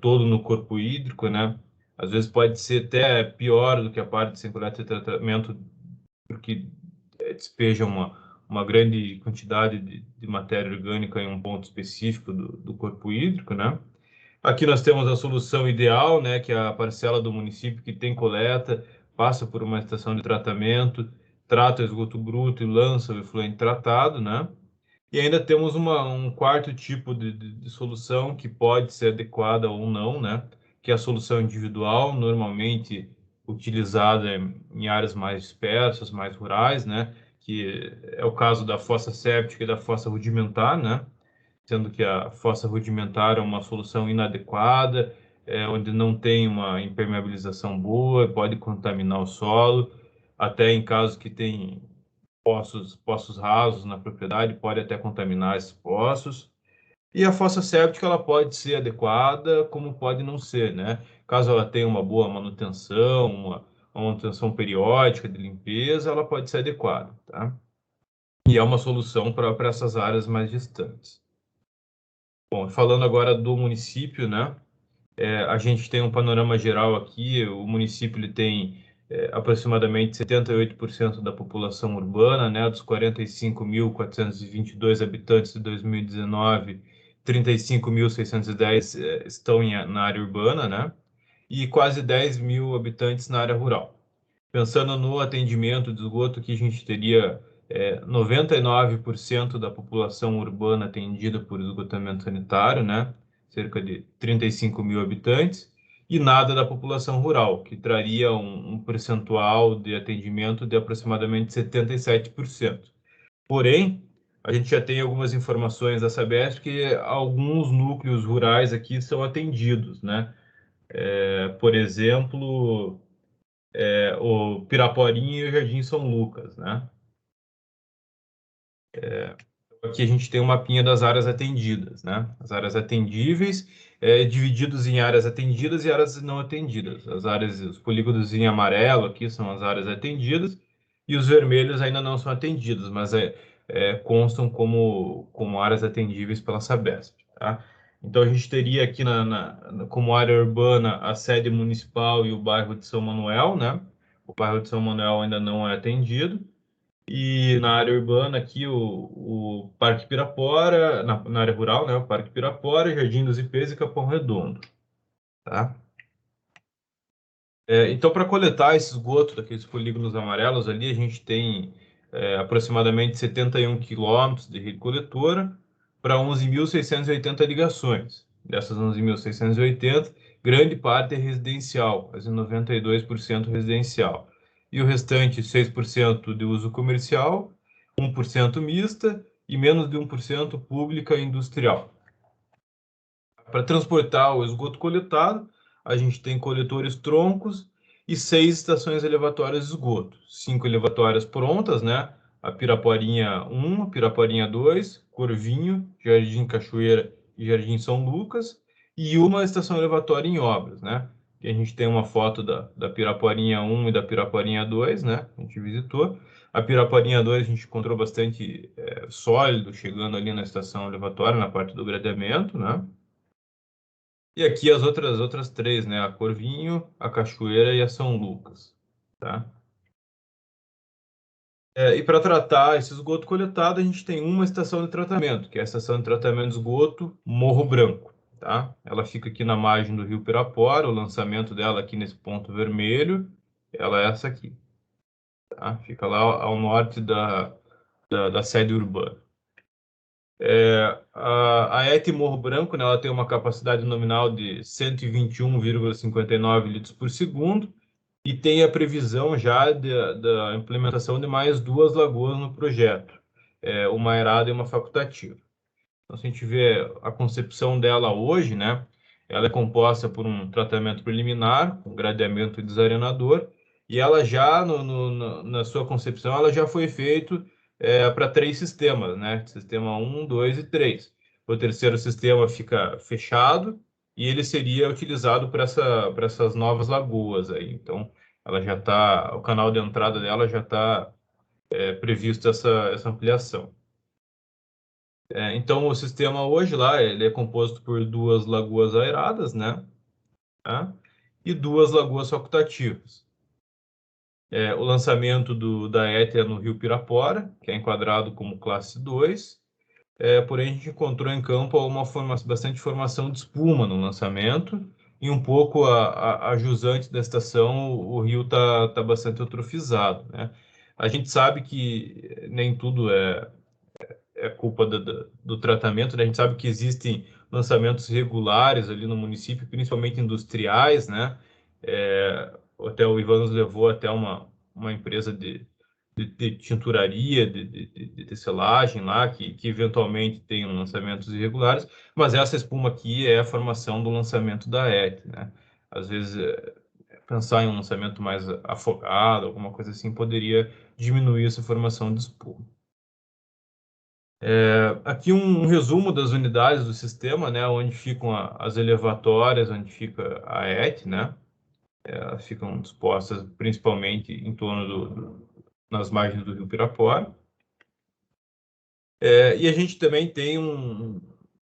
todo no corpo hídrico, né? Às vezes pode ser até pior do que a parte sem coleta e tratamento, porque despeja uma grande quantidade de matéria orgânica em um ponto específico do corpo hídrico, né? Aqui nós temos a solução ideal, né, que é a parcela do município que tem coleta, passa por uma estação de tratamento, trata o esgoto bruto e lança o efluente tratado, né? E ainda temos um quarto tipo de solução que pode ser adequada ou não, né? Que é a solução individual, normalmente utilizada em áreas mais dispersas, mais rurais, né? Que é o caso da fossa séptica e da fossa rudimentar, né? Sendo que a fossa rudimentar é uma solução inadequada, onde não tem uma impermeabilização boa, pode contaminar o solo, até em casos que tem poços rasos na propriedade, pode até contaminar esses poços. E a fossa séptica ela pode ser adequada, como pode não ser, né? Caso ela tenha uma boa manutenção, uma manutenção periódica de limpeza, ela pode ser adequada, tá? E é uma solução para essas áreas mais distantes. Bom, falando agora do município, né? A gente tem um panorama geral aqui. O município ele tem aproximadamente 78% da população urbana, né? Dos 45.422 habitantes de 2019, 35.610 estão na área urbana, né? E quase 10 mil habitantes na área rural. Pensando no atendimento de esgoto, que a gente teria 99% da população urbana atendida por esgotamento sanitário, né? Cerca de 35 mil habitantes, e nada da população rural, que traria um percentual de atendimento de aproximadamente 77%. Porém, a gente já tem algumas informações da Sabesp que alguns núcleos rurais aqui são atendidos, né? Por exemplo, o Piraporinha e o Jardim São Lucas, né? Aqui a gente tem um mapinha das áreas atendidas, né? As áreas atendíveis, divididos em áreas atendidas e áreas não atendidas. Os polígonos em amarelo aqui são as áreas atendidas e os vermelhos ainda não são atendidos, mas constam como áreas atendíveis pela Sabesp, tá? Então a gente teria aqui como área urbana a sede municipal e o bairro de São Manuel, né? O bairro de São Manuel ainda não é atendido. E na área urbana aqui, o Parque Pirapora, na área rural, né, o Parque Pirapora, Jardim dos Ipês e Capão Redondo, tá? Então, para coletar esse esgoto daqueles polígonos amarelos ali, a gente tem aproximadamente 71 quilômetros de rede coletora para 11.680 ligações. Dessas 11.680, grande parte é residencial, quase 92% residencial. E o restante, 6% de uso comercial, 1% mista e menos de 1% pública e industrial. Para transportar o esgoto coletado, a gente tem coletores troncos e 6 estações elevatórias de esgoto. 5 elevatórias prontas, né? A Piraporinha 1, a Piraporinha 2, Corvinho, Jardim Cachoeira e Jardim São Lucas, e uma estação elevatória em obras, né? E a gente tem uma foto da Piraporinha 1 e da Piraporinha 2, né? A gente visitou. A Piraporinha 2 a gente encontrou bastante sólido chegando ali na estação elevatória, na parte do gradeamento, né? E aqui as outras 3, né? A Corvinho, a Cachoeira e a São Lucas, tá? E para tratar esse esgoto coletado, a gente tem uma estação de tratamento, que é a estação de tratamento de esgoto Morro Branco, tá? Ela fica aqui na margem do Rio Pirapora, o lançamento dela aqui nesse ponto vermelho, ela é essa aqui, tá? Fica lá ao norte da sede urbana. A ET Morro Branco, né, ela tem uma capacidade nominal de 121,59 litros por segundo e tem a previsão já da implementação de mais 2 lagoas no projeto, uma aerada e uma facultativa. Então, se a gente vê a concepção dela hoje, né, ela é composta por um tratamento preliminar, um gradeamento e desarenador, e ela já, na sua concepção, ela já foi feito para 3 sistemas, né? Sistema 1, 2 e 3. O terceiro sistema fica fechado e ele seria utilizado para essas novas lagoas aí. Então, ela já está, o canal de entrada dela já está previsto essa ampliação. Então, o sistema hoje lá, ele é composto por 2 lagoas aeradas, né? Tá? E 2 lagoas facultativas. O lançamento da ET é no Rio Pirapora, que é enquadrado como classe 2. Porém, a gente encontrou em campo bastante formação de espuma no lançamento e um pouco a jusante da estação, o rio está bastante eutrofizado, né? A gente sabe que nem tudo é culpa do tratamento, né? A gente sabe que existem lançamentos regulares ali no município, principalmente industriais, né? Até o Ivan nos levou até uma empresa de tinturaria, de tecelagem lá, que eventualmente tem lançamentos irregulares, mas essa espuma aqui é a formação do lançamento da ET, né? Às vezes pensar em um lançamento mais afogado, alguma coisa assim, poderia diminuir essa formação de espuma. Aqui um resumo das unidades do sistema, né, onde ficam as elevatórias, onde fica a ET, né, elas ficam dispostas principalmente em torno nas margens do rio Pirapora. E a gente também tem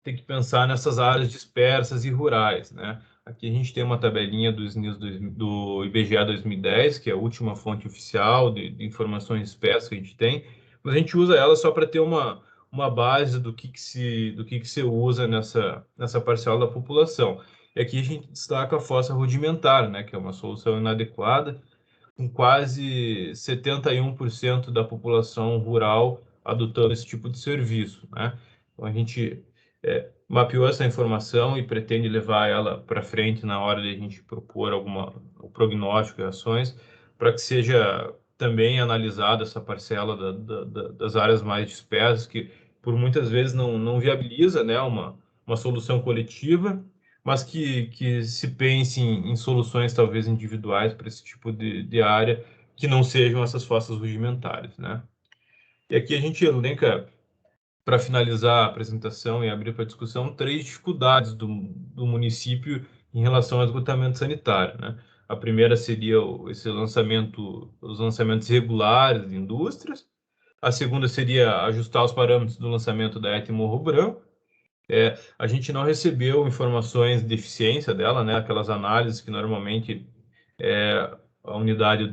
que pensar nessas áreas dispersas e rurais, né? Aqui a gente tem uma tabelinha do IBGE 2010, que é a última fonte oficial de informações dispersas que a gente tem, mas a gente usa ela só para ter uma base do que se usa nessa parcela da população. E aqui a gente destaca a fossa rudimentar, né, que é uma solução inadequada, com quase 71% da população rural adotando esse tipo de serviço, né? Então, a gente mapeou essa informação e pretende levar ela para frente na hora de a gente propor o prognóstico e ações, para que seja também analisada essa parcela das áreas mais dispersas, que por muitas vezes não viabiliza, né, uma solução coletiva, mas que se pense em soluções talvez individuais para esse tipo de área, que não sejam essas fossas rudimentares, né? E aqui a gente elenca, para finalizar a apresentação e abrir para discussão, 3 dificuldades do município em relação ao esgotamento sanitário, né? A primeira seria os lançamentos regulares de indústrias. A segunda seria ajustar os parâmetros do lançamento da ET Morro Branco. A gente não recebeu informações de eficiência dela, né? Aquelas análises que normalmente a unidade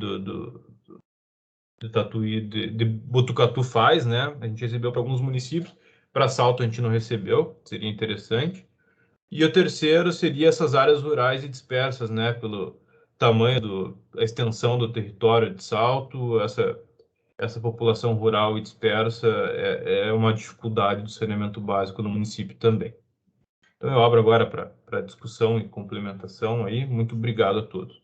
de Tatuí, de Botucatu faz, né? A gente recebeu para alguns municípios, para Salto a gente não recebeu, seria interessante. E o terceiro seria essas áreas rurais e dispersas, né? Pelo tamanho a extensão do território de Salto, essa população rural e dispersa é uma dificuldade do saneamento básico no município também. Então eu abro agora para discussão e complementação aí. Muito obrigado a todos.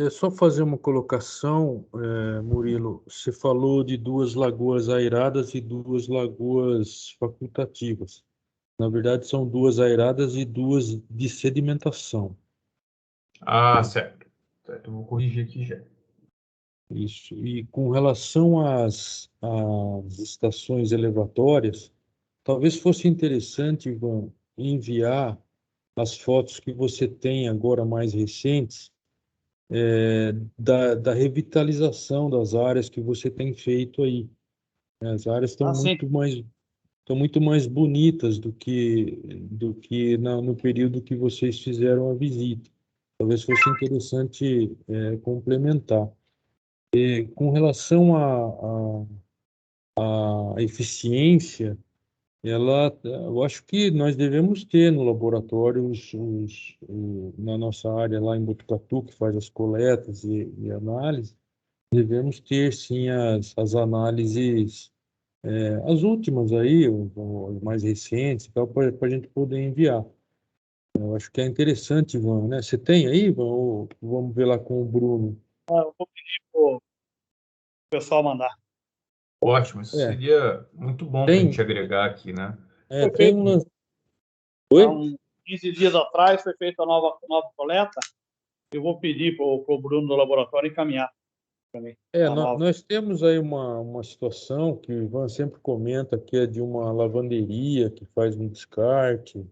Só fazer uma colocação, Murilo. Você falou de 2 lagoas aeradas e 2 lagoas facultativas. Na verdade, são 2 aeradas e 2 de sedimentação. Certo. Eu vou corrigir aqui já. Isso. E com relação às estações elevatórias, talvez fosse interessante, Ivan, enviar as fotos que você tem agora mais recentes, da revitalização das áreas que você tem feito aí. As áreas estão muito mais bonitas do que no período que vocês fizeram a visita. Talvez fosse interessante complementar. Com relação à eficiência, eu acho que nós devemos ter no laboratório, na nossa área lá em Botucatu, que faz as coletas e análise, devemos ter sim as análises, as últimas aí, as mais recentes, para a gente poder enviar. Eu acho que é interessante, Ivan, né? Você tem aí, Ivan, ou vamos ver lá com o Bruno? Eu vou pedir para o pessoal mandar. Ótimo, isso seria muito bom para a gente agregar aqui, né? Tem um lance. Oi? Há uns 15 dias atrás foi feita a nova coleta. Eu vou pedir para o Bruno do laboratório encaminhar para mim. Nós temos aí uma situação que o Ivan sempre comenta, que é de uma lavanderia que faz um descarte,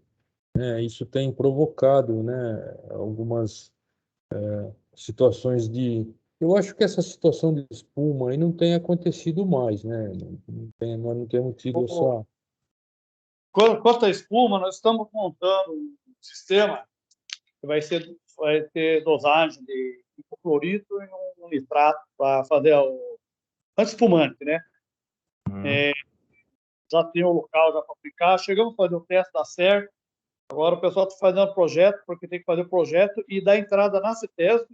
né? Isso tem provocado, né, algumas situações Eu acho que essa situação de espuma aí não tem acontecido mais, né? Nós não temos tido essa... Quanto à espuma, nós estamos montando um sistema que vai ter dosagem de hipoclorito e um nitrato para fazer o anti-espumante, né? Já tem um local já para aplicar. Chegamos a fazer o teste, dá certo. Agora o pessoal está fazendo projeto, porque tem que fazer o projeto e dar entrada na CETESB,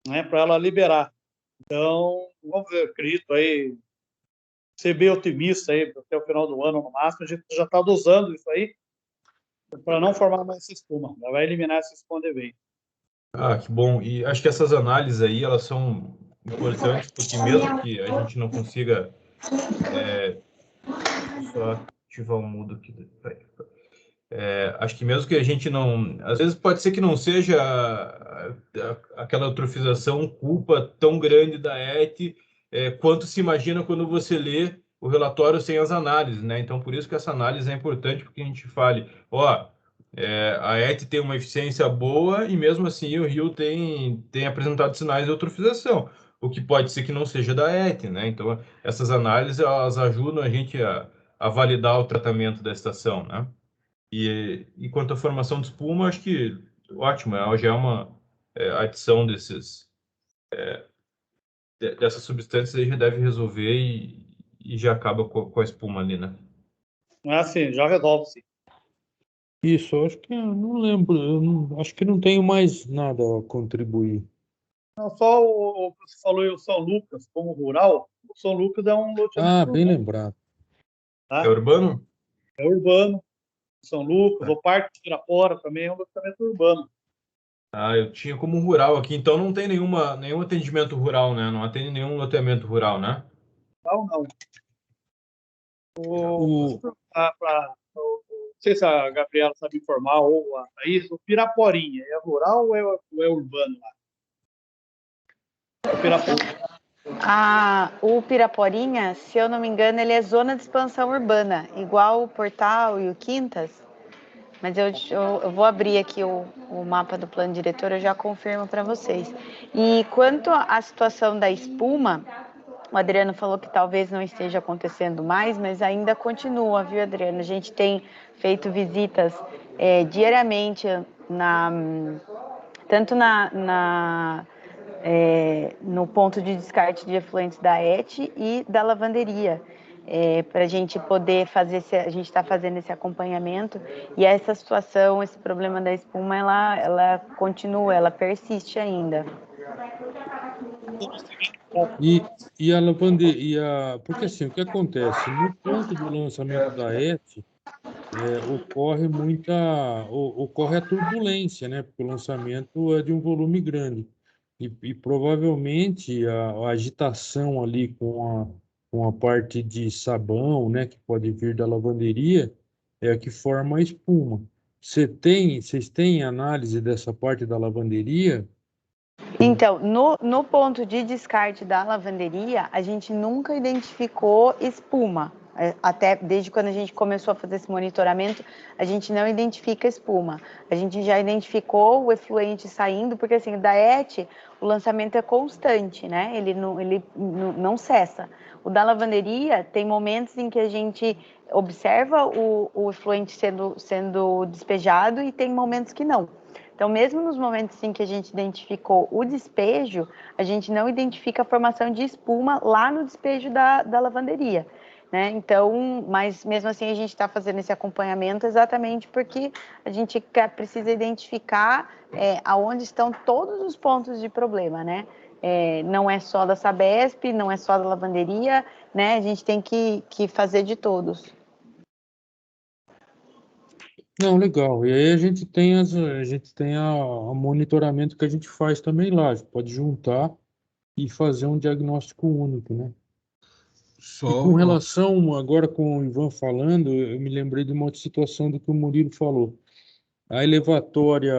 né, para ela liberar. Então, vamos ver, acredito aí, ser bem otimista aí, até o final do ano, no máximo, a gente já está dosando isso aí, para não formar mais essa espuma. Já vai eliminar essa espuma de vez. Que bom. E acho que essas análises aí, elas são importantes, porque mesmo que a gente não consiga... só ativar o mudo aqui. Acho que mesmo que a gente não... Às vezes pode ser que não seja aquela eutrofização culpa tão grande da ET, quanto se imagina quando você lê o relatório sem as análises, né? Então, por isso que essa análise é importante, porque a gente fale, a ET tem uma eficiência boa e mesmo assim o rio tem apresentado sinais de eutrofização, o que pode ser que não seja da ET, né? Então, essas análises, elas ajudam a gente a validar o tratamento da estação, né? E quanto à formação de espuma, acho que ótimo, já é uma adição dessas substâncias aí já deve resolver e já acaba com a espuma ali, né? Não é assim, já resolve, sim. Isso, eu acho que eu não lembro, acho que não tenho mais nada a contribuir. Não, só o que você falou em São Lucas, como rural, o São Lucas é um loteamento Bem urbano, lembrado. tá? É urbano? É urbano, São Lucas, o Parque de Pirapora também é um loteamento urbano. Eu tinha como rural aqui, então não tem nenhum atendimento rural, né? Não atende nenhum loteamento rural, né? Não, não. O, Não sei se a Gabriela sabe informar ou a Thaís, o Piraporinha é rural ou é urbano lá? O Piraporinha. O Piraporinha, se eu não me engano, ele é zona de expansão urbana, igual o Portal e o Quintas. Mas eu vou abrir aqui o mapa do plano diretor, eu já confirmo para vocês. E quanto à situação da espuma, o Adriano falou que talvez não esteja acontecendo mais, mas ainda continua, viu, Adriano? A gente tem feito visitas diariamente tanto no ponto de descarte de efluentes da ET e da lavanderia, para a gente poder fazer, a gente está fazendo esse acompanhamento, e essa situação, esse problema da espuma, ela continua, ela persiste ainda. e a lavanderia, porque assim, o que acontece? No ponto do lançamento da ET, ocorre a turbulência, né? Porque o lançamento é de um volume grande. E provavelmente a agitação ali com a parte de sabão, né, que pode vir da lavanderia, é a que forma a espuma. Vocês têm análise dessa parte da lavanderia? Então, no ponto de descarte da lavanderia, a gente nunca identificou espuma. Até desde quando a gente começou a fazer esse monitoramento, a gente não identifica espuma. A gente já identificou o efluente saindo, porque assim, da ET, o lançamento é constante, né? Ele não cessa. O da lavanderia, tem momentos em que a gente observa o efluente sendo despejado e tem momentos que não. Então, mesmo nos momentos em que a gente identificou o despejo, a gente não identifica a formação de espuma lá no despejo da lavanderia, né? Então, mas mesmo assim a gente está fazendo esse acompanhamento exatamente porque a gente precisa identificar aonde estão todos os pontos de problema, né? Não é só da Sabesp, não é só da lavanderia, né? A gente tem que fazer de todos. Não, legal. E aí a gente tem a monitoramento que a gente faz também lá. A gente pode juntar e fazer um diagnóstico único, né? E com relação, agora com o Ivan falando, eu me lembrei de uma outra situação do que o Murilo falou. A elevatória,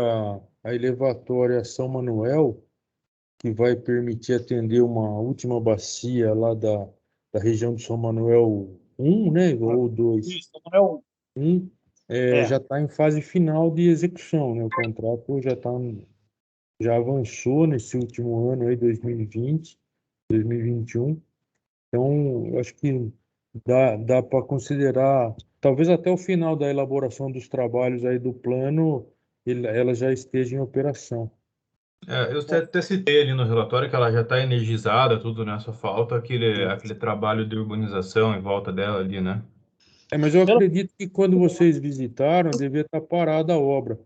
a elevatória São Manuel, que vai permitir atender uma última bacia lá da região de São Manuel 1, né? Ou 2. Isso, não é um. 1, já está em fase final de execução, né? O contrato já avançou nesse último ano aí, 2020, 2021. Então, eu acho que dá para considerar, talvez até o final da elaboração dos trabalhos aí do plano, ela já esteja em operação. Eu até citei ali no relatório que ela já está energizada, tudo, né? Só falta aquele trabalho de urbanização em volta dela ali, né? Mas eu acredito que quando vocês visitaram, devia estar parada a obra,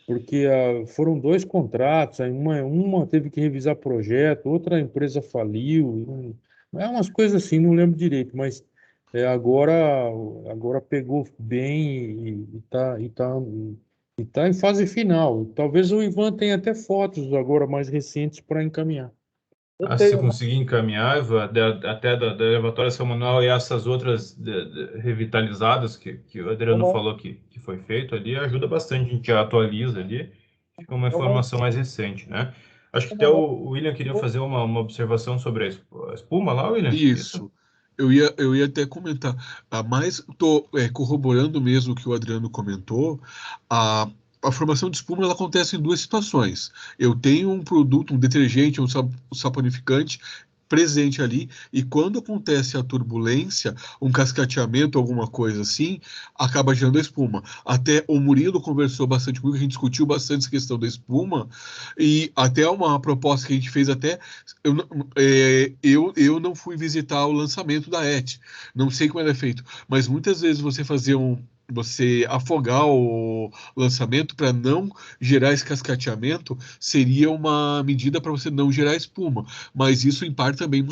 porque foram 2 contratos, aí uma teve que revisar projeto, outra empresa faliu, é umas coisas assim, não lembro direito, mas agora pegou bem e tá em fase final. Talvez o Ivan tenha até fotos agora mais recentes para encaminhar. Se você conseguir encaminhar, Ivan, até da elevatória São Manuel e essas outras revitalizadas que o Adriano falou que foi feito ali, ajuda bastante, a gente atualiza ali, fica uma informação mais recente, né? Acho que até o William queria fazer uma observação sobre a espuma lá, William? Isso. Eu ia até comentar, mas estou corroborando mesmo o que o Adriano comentou. A formação de espuma ela acontece em duas situações. Eu tenho um produto, um detergente, um saponificante presente ali, e quando acontece a turbulência, um cascateamento, alguma coisa assim, acaba gerando a espuma. Até o Murilo conversou bastante comigo, a gente discutiu bastante essa questão da espuma, e até uma proposta que a gente fez até, eu não fui visitar o lançamento da ET, não sei como ela é feito, mas muitas vezes você afogar o lançamento para não gerar esse cascateamento seria uma medida para você não gerar espuma, mas isso em parte também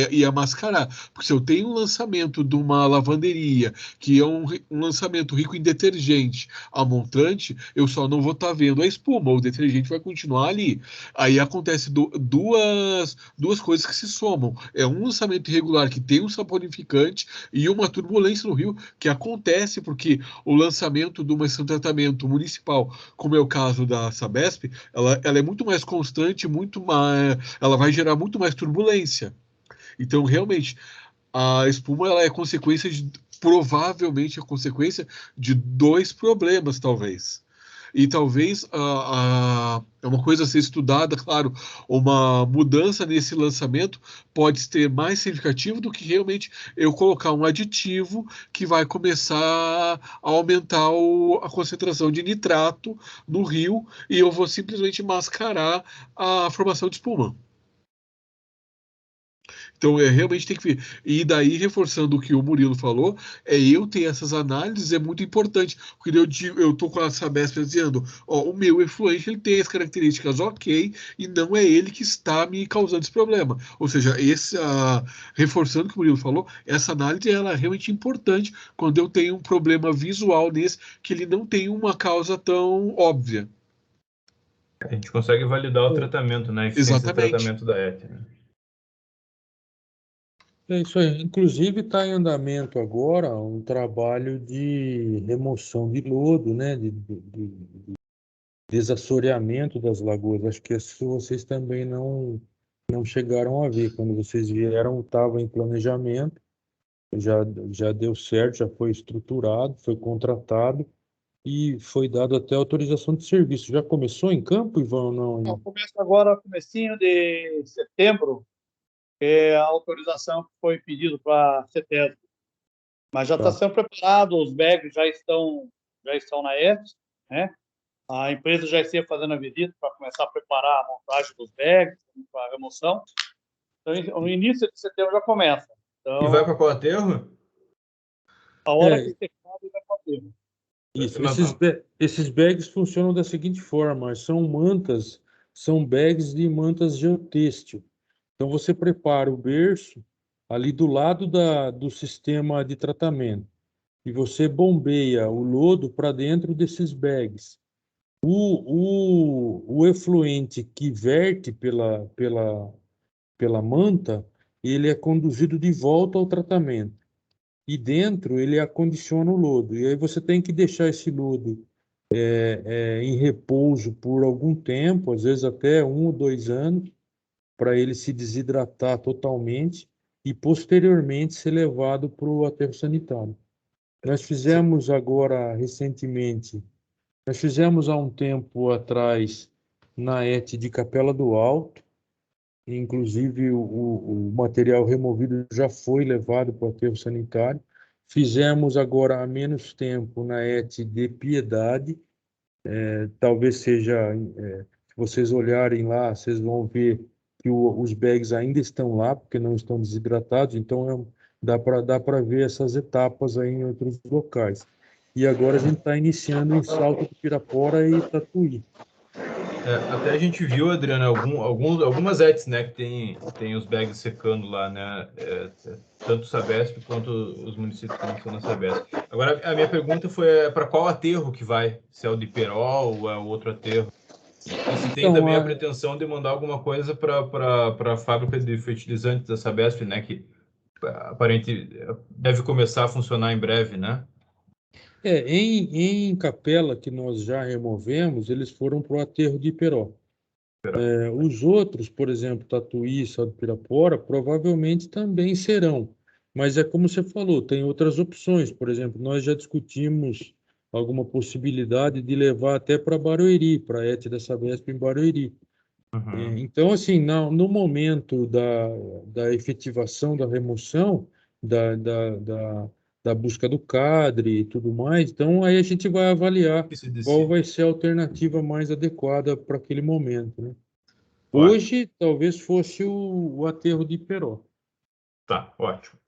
ia mascarar, porque se eu tenho um lançamento de uma lavanderia que é um lançamento rico em detergente a montante, eu só não vou estar vendo a espuma, o detergente vai continuar ali. Aí acontece duas coisas que se somam, é um lançamento irregular que tem um saponificante e uma turbulência no rio que acontece porque o lançamento de uma estação de tratamento municipal, como é o caso da Sabesp, ela é muito mais constante, ela vai gerar muito mais turbulência. Então, realmente, a espuma ela é provavelmente a consequência de dois problemas, talvez. E talvez é uma coisa a ser estudada, claro, uma mudança nesse lançamento pode ser mais significativo do que realmente eu colocar um aditivo que vai começar a aumentar a concentração de nitrato no rio e eu vou simplesmente mascarar a formação de espuma. Então, realmente tem que ver. E daí, reforçando o que o Murilo falou, eu ter essas análises é muito importante, porque eu estou com a Sabesp dizendo, o meu efluente ele tem as características ok, e não é ele que está me causando esse problema. Ou seja, reforçando o que o Murilo falou, essa análise ela é realmente importante quando eu tenho um problema visual nesse, que ele não tem uma causa tão óbvia. A gente consegue validar o tratamento, né? A eficiência do tratamento da ET, né? É isso aí. Inclusive está em andamento agora um trabalho de remoção de lodo, né, de desassoreamento das lagoas. Acho que isso vocês também não chegaram a ver. Quando vocês vieram, estava em planejamento, já deu certo, já foi estruturado, foi contratado e foi dado até autorização de serviço. Já começou em campo, Ivan, ou não? Começa agora, comecinho de setembro, a autorização que foi pedido para setembro. Mas já está sendo preparado, os bags já estão na ET, né? A empresa já está fazendo a visita para começar a preparar a montagem dos bags, para a remoção. Então, no início de setembro já começa. Então, e vai para qual aterro? A hora que secado vai para o aterro. Isso, esses bags funcionam da seguinte forma, são bags de mantas geotêxtil. Então, você prepara o berço ali do lado do sistema de tratamento e você bombeia o lodo para dentro desses bags. O efluente que verte pela manta, ele é conduzido de volta ao tratamento. E dentro ele acondiciona o lodo. E aí você tem que deixar esse lodo em repouso por algum tempo, às vezes até 1 ou 2 anos, para ele se desidratar totalmente e posteriormente ser levado para o aterro sanitário. Nós fizemos agora, recentemente, nós fizemos há um tempo atrás na ET de Capela do Alto, inclusive o material removido já foi levado para o aterro sanitário. Fizemos agora há menos tempo na ET de Piedade, talvez seja, se vocês olharem lá, vocês vão ver que os bags ainda estão lá, porque não estão desidratados, então dá para ver essas etapas aí em outros locais. E agora a gente está iniciando em Salto do Pirapora e Tatuí. Até a gente viu, Adriano, algumas ETs, né, que tem os bags secando lá, né, tanto o Sabesp quanto os municípios que não estão na Sabesp. Agora, a minha pergunta foi para qual aterro que vai? Se é o de Perol ou é o outro aterro? E se tem Então, também a pretensão de mandar alguma coisa para a fábrica de fertilizantes da Sabesp, né? Que aparente deve começar a funcionar em breve, né? em Capela, que nós já removemos, eles foram para o aterro de Iperó. Os outros, por exemplo, Tatuí, Salto do Pirapora, provavelmente também serão. Mas é como você falou, tem outras opções. Por exemplo, nós já discutimos alguma possibilidade de levar até para Barueri, para a ET da Sabesp em Barueri. Então, assim, no momento da efetivação da remoção, da busca do cadre e tudo mais, então aí a gente vai avaliar Que se decide. qual vai ser a alternativa mais adequada para aquele momento, né? Ótimo. Hoje, talvez fosse o aterro de Iperó. Tá, ótimo.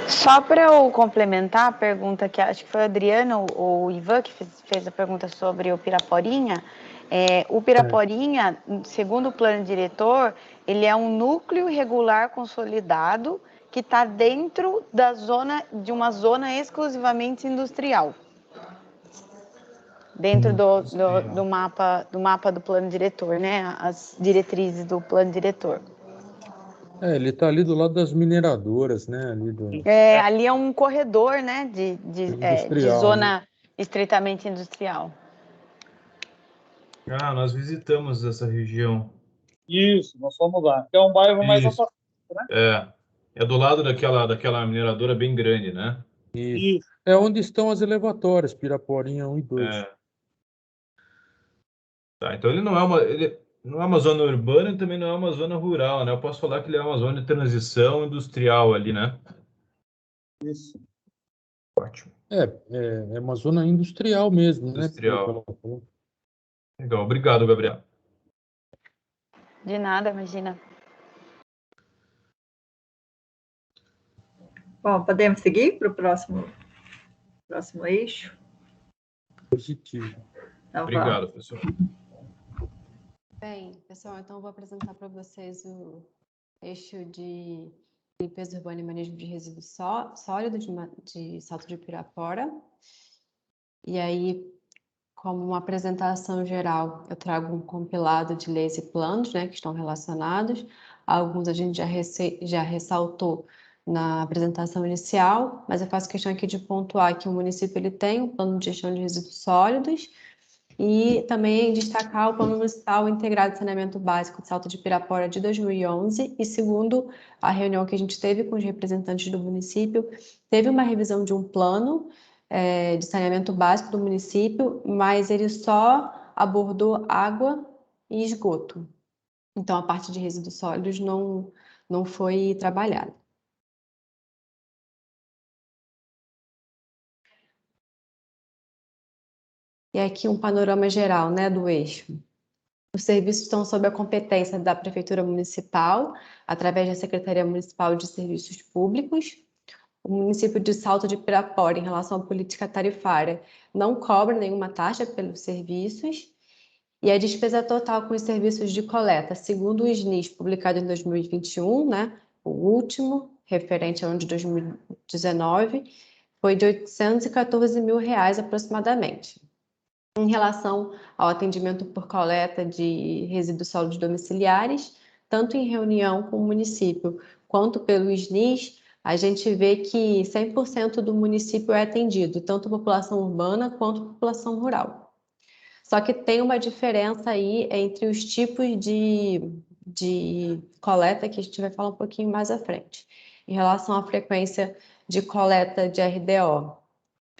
Só para eu complementar a pergunta que acho que foi o Adriano ou o Ivan que fez a pergunta sobre o Piraporinha. O Piraporinha, segundo o plano diretor, ele é um núcleo irregular consolidado que está dentro de uma zona exclusivamente industrial. Dentro do mapa do plano diretor, né? As diretrizes do plano diretor. Ele está ali do lado das mineradoras, né? Ali é um corredor, né? De zona, né? Estritamente industrial. Nós visitamos essa região. Isso, nós fomos lá. É um bairro mais afastado, né? É do lado daquela mineradora bem grande, né? Isso. É onde estão as elevatórias, Piraporinha 1 e 2. Tá, então ele não é uma zona urbana e também não é uma zona rural, né? Eu posso falar que ele é uma zona de transição industrial ali, né? Isso. Ótimo. É uma zona industrial mesmo, industrial. Né? Legal, obrigado, Gabriel. De nada, imagina. Bom, podemos seguir para o próximo eixo? Positivo. Então, obrigado, pessoal. Bem, pessoal, então eu vou apresentar para vocês o eixo de limpeza urbana e manejo de resíduos sólidos de Salto de Pirapora. E aí, como uma apresentação geral, eu trago um compilado de leis e planos, né, que estão relacionados. Alguns a gente já ressaltou na apresentação inicial, mas eu faço questão aqui de pontuar que o município ele tem um plano de gestão de resíduos sólidos e também destacar o Plano Municipal Integrado de Saneamento Básico de Salto de Pirapora de 2011 e segundo a reunião que a gente teve com os representantes do município, teve uma revisão de um plano de saneamento básico do município, mas ele só abordou água e esgoto. Então, a parte de resíduos sólidos não foi trabalhada. E aqui um panorama geral, né, do eixo. Os serviços estão sob a competência da Prefeitura Municipal, através da Secretaria Municipal de Serviços Públicos. O município de Salto de Pirapora, em relação à política tarifária, não cobra nenhuma taxa pelos serviços. E a despesa total com os serviços de coleta, segundo o SNIS, publicado em 2021, né, o último, referente ao ano de 2019, foi de R$ 814 mil aproximadamente. Em relação ao atendimento por coleta de resíduos sólidos domiciliares, tanto em reunião com o município quanto pelo SNIS, a gente vê que 100% do município é atendido, tanto população urbana quanto população rural. Só que tem uma diferença aí entre os tipos de coleta, que a gente vai falar um pouquinho mais à frente. Em relação à frequência de coleta de RDO,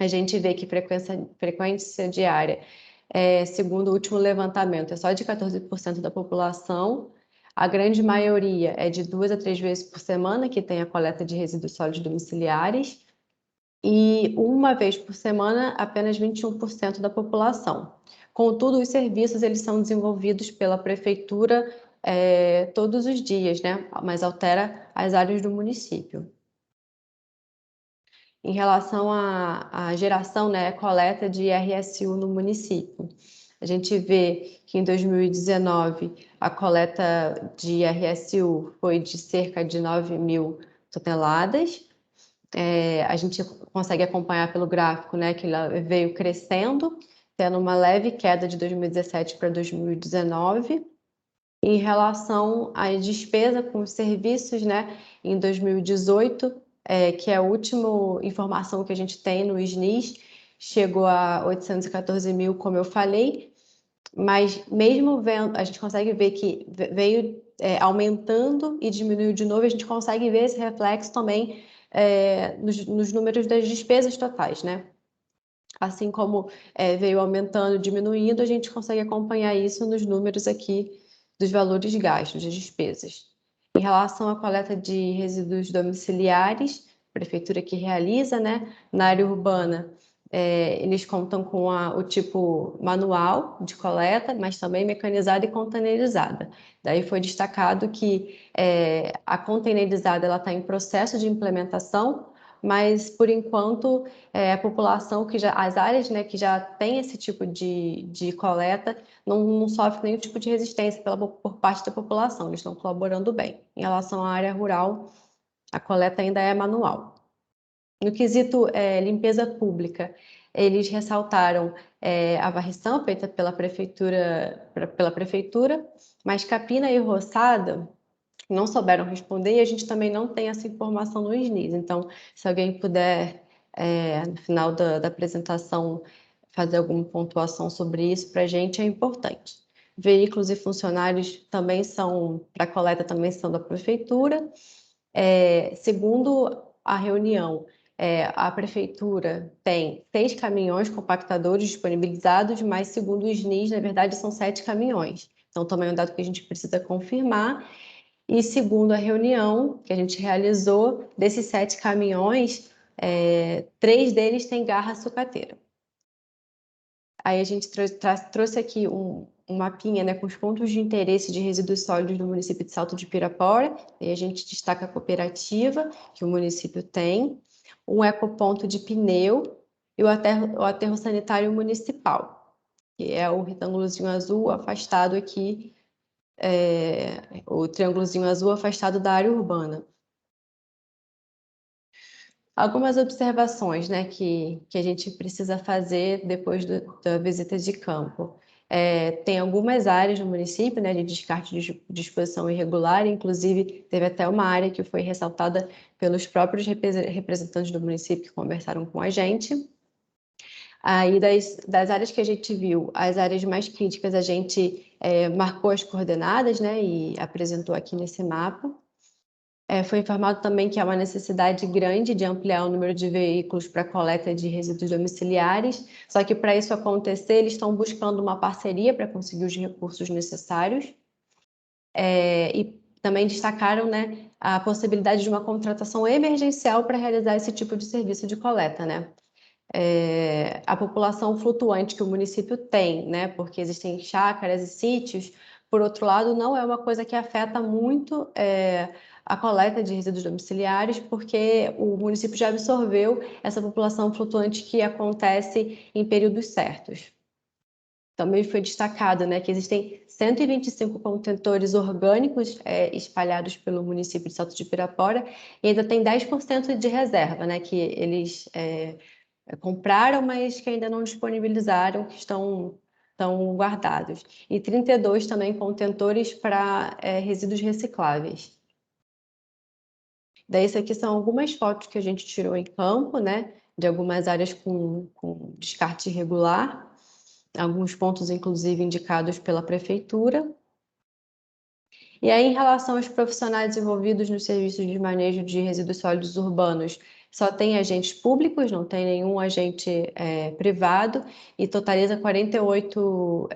a gente vê que frequência diária, segundo o último levantamento, é só de 14% da população. A grande maioria é de 2 a 3 vezes por semana que tem a coleta de resíduos sólidos domiciliares. E uma vez por semana, apenas 21% da população. Contudo, os serviços eles são desenvolvidos pela prefeitura todos os dias, né? Mas altera as áreas do município. Em relação à geração, né, coleta de RSU no município. A gente vê que em 2019 a coleta de RSU foi de cerca de 9 mil toneladas. A gente consegue acompanhar pelo gráfico, né, que ela veio crescendo tendo uma leve queda de 2017 para 2019. Em relação à despesa com os serviços, né, em 2018, que é a última informação que a gente tem no SNIS, chegou a 814 mil, como eu falei, mas mesmo vendo, a gente consegue ver que veio aumentando e diminuiu de novo, a gente consegue ver esse reflexo também nos números das despesas totais, né? Assim como veio aumentando e diminuindo, a gente consegue acompanhar isso nos números aqui dos valores gastos, das despesas. Em relação à coleta de resíduos domiciliares, a prefeitura que realiza, né, na área urbana, eles contam com o tipo manual de coleta, mas também mecanizada e containerizada. Daí foi destacado que a containerizada está em processo de implementação, mas por enquanto a população as áreas, né, que já tem esse tipo de coleta não sofre nenhum tipo de resistência por parte da população, eles estão colaborando bem. Em relação à área rural, a coleta ainda é manual. No quesito limpeza pública, eles ressaltaram a varrição feita pela prefeitura, mas capina e roçada não souberam responder e a gente também não tem essa informação no SNIS. Então, se alguém puder, no final da apresentação, fazer alguma pontuação sobre isso para a gente, é importante. Veículos e funcionários também para coleta também são da prefeitura. Segundo a reunião, a prefeitura tem 6 caminhões compactadores disponibilizados, mas segundo o SNIS, na verdade, são 7 caminhões. Então, também é um dado que a gente precisa confirmar. E segundo a reunião que a gente realizou, desses 7 caminhões, 3 deles têm garra sucateira. Aí a gente trouxe aqui um mapinha, né, com os pontos de interesse de resíduos sólidos do município de Salto de Pirapora, e a gente destaca a cooperativa que o município tem, um ecoponto de pneu e o aterro sanitário municipal, que é o retângulozinho azul afastado aqui, o triângulozinho azul afastado da área urbana. Algumas observações, né, que a gente precisa fazer depois da visita de campo. Tem algumas áreas no município, né, de descarte de disposição irregular, inclusive teve até uma área que foi ressaltada pelos próprios representantes do município que conversaram com a gente. Aí das áreas que a gente viu, as áreas mais críticas, a gente marcou as coordenadas, né, e apresentou aqui nesse mapa. Foi informado também que há uma necessidade grande de ampliar o número de veículos para coleta de resíduos domiciliares, só que para isso acontecer, eles estão buscando uma parceria para conseguir os recursos necessários. E também destacaram, né, a possibilidade de uma contratação emergencial para realizar esse tipo de serviço de coleta, né? A população flutuante que o município tem, né, porque existem chácaras e sítios, por outro lado, não é uma coisa que afeta muito a coleta de resíduos domiciliares, porque o município já absorveu essa população flutuante que acontece em períodos certos. Também foi destacado, né, que existem 125 contentores orgânicos espalhados pelo município de Salto de Pirapora e ainda tem 10% de reserva, né, que eles compraram, mas que ainda não disponibilizaram, que estão guardados. E 32 também contentores para resíduos recicláveis. Daí, isso aqui são algumas fotos que a gente tirou em campo, né? De algumas áreas com descarte irregular, alguns pontos, inclusive, indicados pela prefeitura. E aí, em relação aos profissionais envolvidos nos serviços de manejo de resíduos sólidos urbanos, só tem agentes públicos, não tem nenhum agente privado, e totaliza 48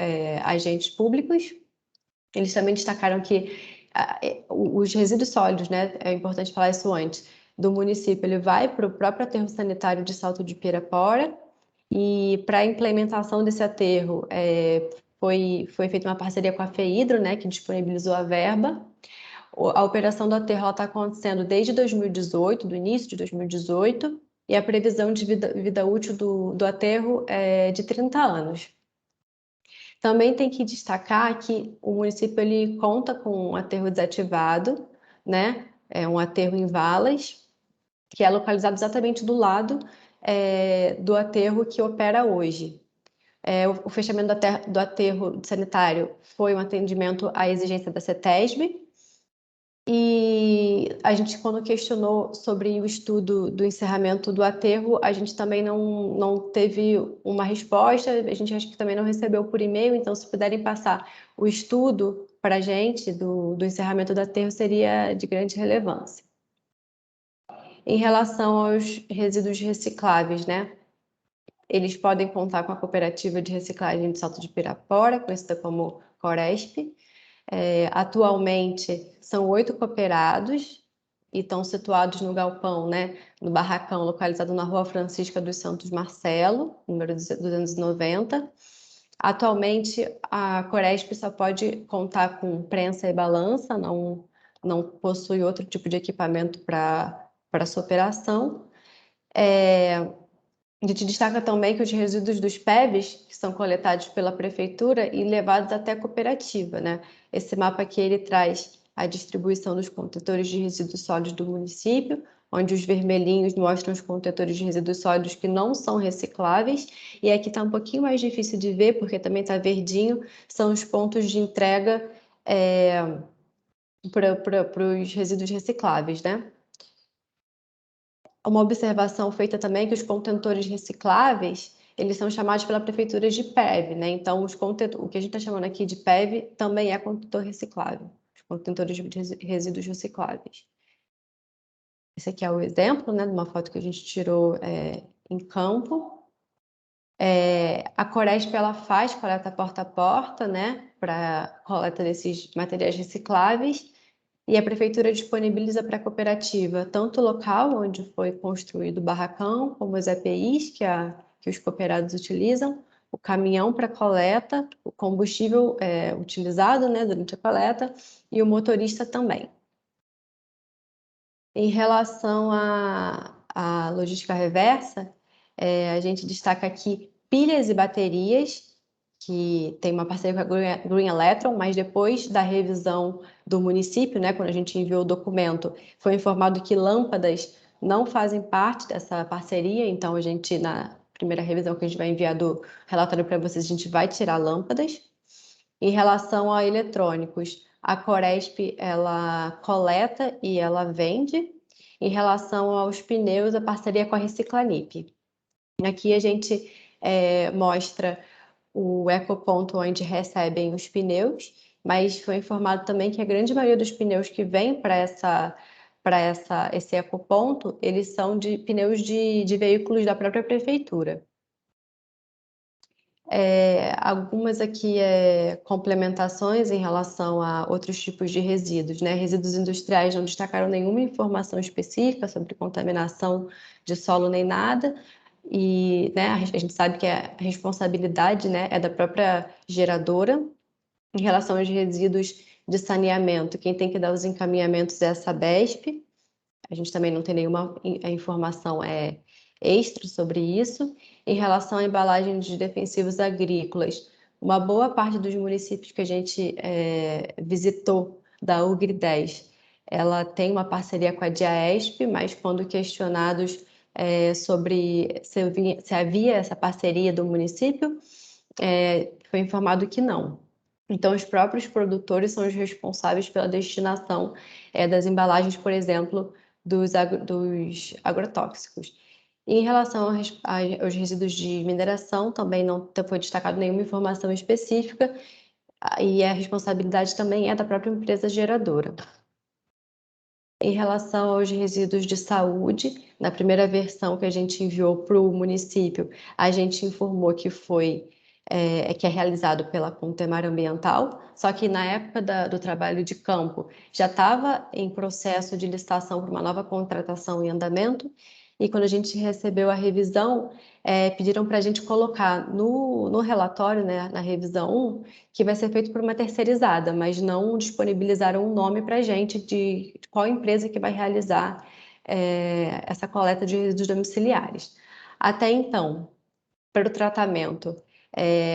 agentes públicos. Eles também destacaram que os resíduos sólidos, né, é importante falar isso antes, do município, ele vai para o próprio aterro sanitário de Salto de Pirapora, e para a implementação desse aterro foi feita uma parceria com a FEHIDRO, né, que disponibilizou a verba. A operação do aterro está acontecendo desde 2018, do início de 2018, e a previsão de vida útil do aterro é de 30 anos. Também tem que destacar que o município ele conta com um aterro desativado, né? É um aterro em valas, que é localizado exatamente do lado do aterro que opera hoje. O fechamento do aterro sanitário foi um atendimento à exigência da CETESB. E a gente, quando questionou sobre o estudo do encerramento do aterro, a gente também não teve uma resposta, a gente acho que também não recebeu por e-mail, então se puderem passar o estudo para a gente do encerramento do aterro, seria de grande relevância. Em relação aos resíduos recicláveis, né? Eles podem contar com a Cooperativa de Reciclagem de Salto de Pirapora, conhecida como Coresp. Atualmente são 8 cooperados e estão situados no galpão, né, no barracão localizado na Rua Francisca dos Santos Marcelo, número 290. Atualmente a Coresp só pode contar com prensa e balança, não possui outro tipo de equipamento para sua operação. A gente destaca também que os resíduos dos PEVs, que são coletados pela prefeitura e levados até a cooperativa, né? Esse mapa aqui, ele traz a distribuição dos contentores de resíduos sólidos do município, onde os vermelhinhos mostram os contentores de resíduos sólidos que não são recicláveis, e aqui está um pouquinho mais difícil de ver, porque também está verdinho, são os pontos de entrega para os resíduos recicláveis, né? Uma observação feita também é que os contentores recicláveis, eles são chamados pela prefeitura de PEV, né? Então, o que a gente está chamando aqui de PEV também é contentor reciclável, os contentores de resíduos recicláveis. Esse aqui é o exemplo, né, de uma foto que a gente tirou em campo. A Coresp, ela faz coleta porta a porta, né, para coleta desses materiais recicláveis, e a prefeitura disponibiliza para a cooperativa tanto o local onde foi construído o barracão, como os EPIs que os cooperados utilizam, o caminhão para coleta, o combustível utilizado, né, durante a coleta, e o motorista também. Em relação à logística reversa, a gente destaca aqui pilhas e baterias, que tem uma parceria com a Green Electron, mas depois da revisão do município, né, quando a gente enviou o documento, foi informado que lâmpadas não fazem parte dessa parceria, então a gente, na primeira revisão que a gente vai enviar do relatório para vocês, a gente vai tirar lâmpadas. Em relação a eletrônicos, a Coresp, ela coleta e ela vende. Em relação aos pneus, a parceria com a Reciclanip. Aqui a gente mostra o ecoponto onde recebem os pneus, mas foi informado também que a grande maioria dos pneus que vem para esse ecoponto, eles são de pneus de veículos da própria prefeitura. Algumas aqui complementações em relação a outros tipos de resíduos, né? Resíduos industriais não destacaram nenhuma informação específica sobre contaminação de solo nem nada, e né, a gente sabe que a responsabilidade, né, é da própria geradora. Em relação aos resíduos de saneamento, quem tem que dar os encaminhamentos é a Sabesp. A gente também não tem nenhuma informação extra sobre isso. Em relação à embalagem de defensivos agrícolas, uma boa parte dos municípios que a gente visitou da UGRI 10, ela tem uma parceria com a DIAESP, mas quando questionados sobre se havia essa parceria do município, foi informado que não. Então, os próprios produtores são os responsáveis pela destinação das embalagens, por exemplo, dos agrotóxicos. Em relação aos resíduos de mineração, também não foi destacado nenhuma informação específica, e a responsabilidade também é da própria empresa geradora. Em relação aos resíduos de saúde, na primeira versão que a gente enviou para o município, a gente informou que que é realizado pela Contemar Ambiental, só que na época do trabalho de campo já estava em processo de licitação para uma nova contratação em andamento, e quando a gente recebeu a revisão, pediram para a gente colocar no relatório, né, na revisão 1, que vai ser feito por uma terceirizada, mas não disponibilizaram um nome para a gente de qual empresa que vai realizar essa coleta de resíduos domiciliares. Até então, para o tratamento,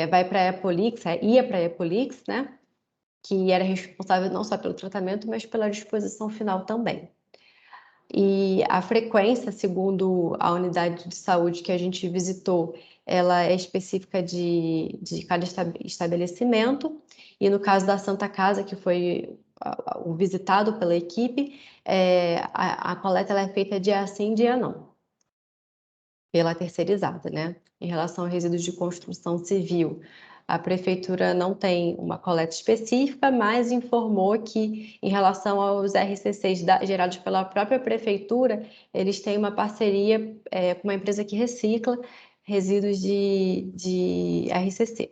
vai para a Epolix, ia para a Epolix, né, que era responsável não só pelo tratamento, mas pela disposição final também. E a frequência, segundo a unidade de saúde que a gente visitou, ela é específica de cada estabelecimento, e no caso da Santa Casa, que foi o visitado pela equipe, a coleta ela é feita dia sim, dia não, pela terceirizada, né? Em relação a resíduos de construção civil, a prefeitura não tem uma coleta específica, mas informou que, em relação aos RCCs gerados pela própria prefeitura, eles têm uma parceria com uma empresa que recicla resíduos de RCC.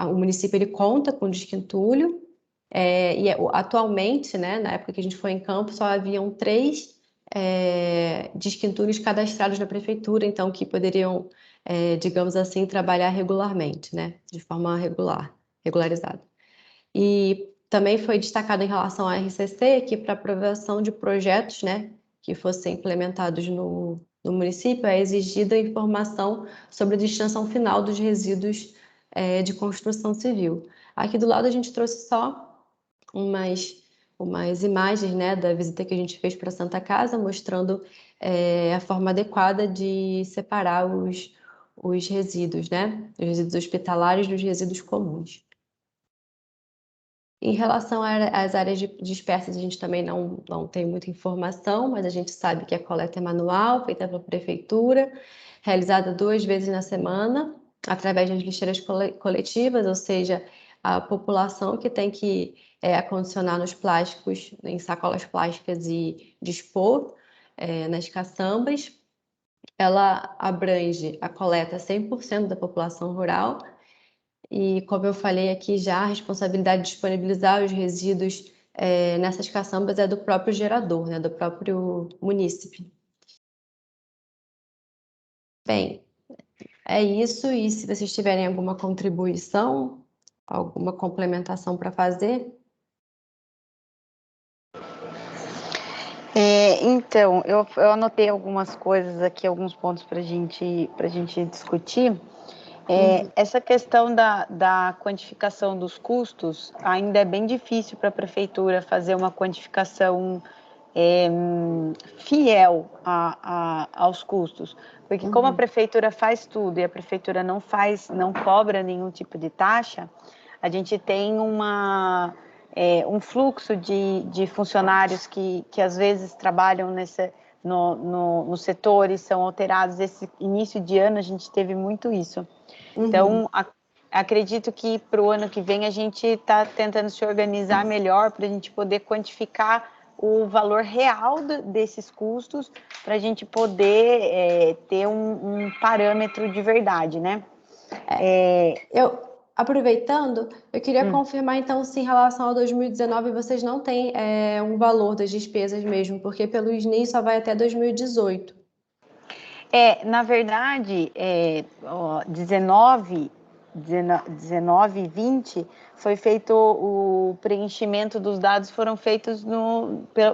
O município ele conta com desquentulho, atualmente, né, na época que a gente foi em campo, só haviam 3 desquentulhos cadastrados na prefeitura, então que poderiam, digamos assim, trabalhar regularmente, né, de forma regularizada. E também foi destacado em relação à RCC que para aprovação de projetos, né, que fossem implementados no município, é exigida a informação sobre a destinação final dos resíduos de construção civil. Aqui do lado a gente trouxe só umas imagens, né, da visita que a gente fez para a Santa Casa, mostrando a forma adequada de separar os resíduos, né, os resíduos hospitalares dos resíduos comuns. Em relação às áreas dispersas, a gente também não tem muita informação, mas a gente sabe que a coleta é manual, feita pela prefeitura, realizada 2 vezes na semana, através das lixeiras coletivas, ou seja, a população que tem que acondicionar nos plásticos, em sacolas plásticas e dispor nas caçambas. Ela abrange a coleta 100% da população rural, e, como eu falei aqui já, a responsabilidade de disponibilizar os resíduos nessas caçambas é do próprio gerador, né, do próprio munícipe. Bem, é isso, e se vocês tiverem alguma contribuição, alguma complementação para fazer? Então, eu anotei algumas coisas aqui, alguns pontos para a gente discutir. Essa questão da quantificação dos custos ainda é bem difícil para a prefeitura fazer uma quantificação fiel aos custos, porque como a prefeitura faz tudo e a prefeitura não cobra nenhum tipo de taxa, a gente tem um fluxo de funcionários que às vezes trabalham no setor e são alterados. Esse início de ano a gente teve muito isso. Então, acredito que para o ano que vem a gente está tentando se organizar melhor para a gente poder quantificar o valor real desses custos, para a gente poder ter um parâmetro de verdade, né? Aproveitando, eu queria confirmar, então, se em relação a 2019 vocês não têm um valor das despesas mesmo, porque pelo SNI só vai até 2018. Na verdade, 19 e 20 foi feito o preenchimento dos dados, foram feitos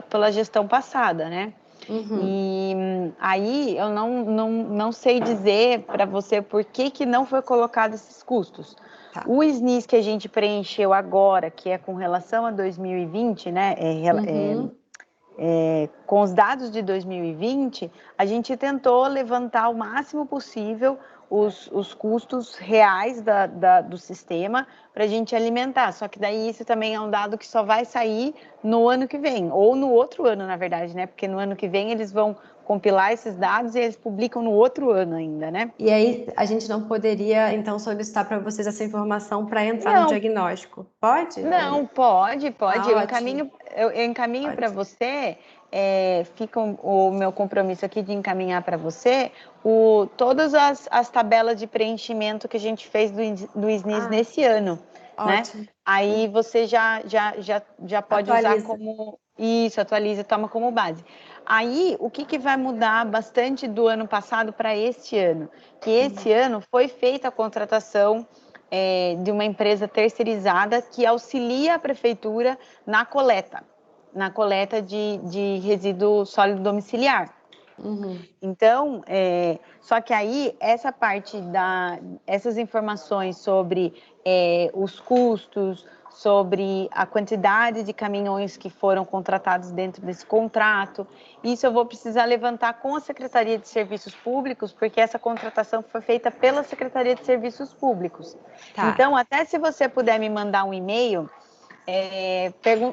pela gestão passada, né? E aí eu não sei dizer para você por que não foi colocado esses custos. Tá. O SNIS que a gente preencheu agora, que é com relação a 2020, né? Com os dados de 2020, a gente tentou levantar o máximo possível os custos reais do sistema para a gente alimentar. Só que daí isso também é um dado que só vai sair no ano que vem, ou no outro ano, na verdade, né? Porque no ano que vem eles vão compilar esses dados e eles publicam no outro ano ainda, né? E aí a gente não poderia, então, solicitar para vocês essa informação para entrar no diagnóstico? Pode? Não, pode. Eu encaminho para você, fica o meu compromisso aqui de encaminhar para você todas as tabelas de preenchimento que a gente fez do SNIS nesse ano. Ótimo. Né? Aí você já pode usar como... Isso, atualiza, toma como base. Aí, o que vai mudar bastante do ano passado para este ano? Que esse ano foi feita a contratação de uma empresa terceirizada que auxilia a prefeitura na coleta de resíduo sólido domiciliar. Então, só que aí, essa parte essas informações sobre os custos, sobre a quantidade de caminhões que foram contratados dentro desse contrato, isso eu vou precisar levantar com a Secretaria de Serviços Públicos, porque essa contratação foi feita pela Secretaria de Serviços Públicos. Tá. Então, até se você puder me mandar um e-mail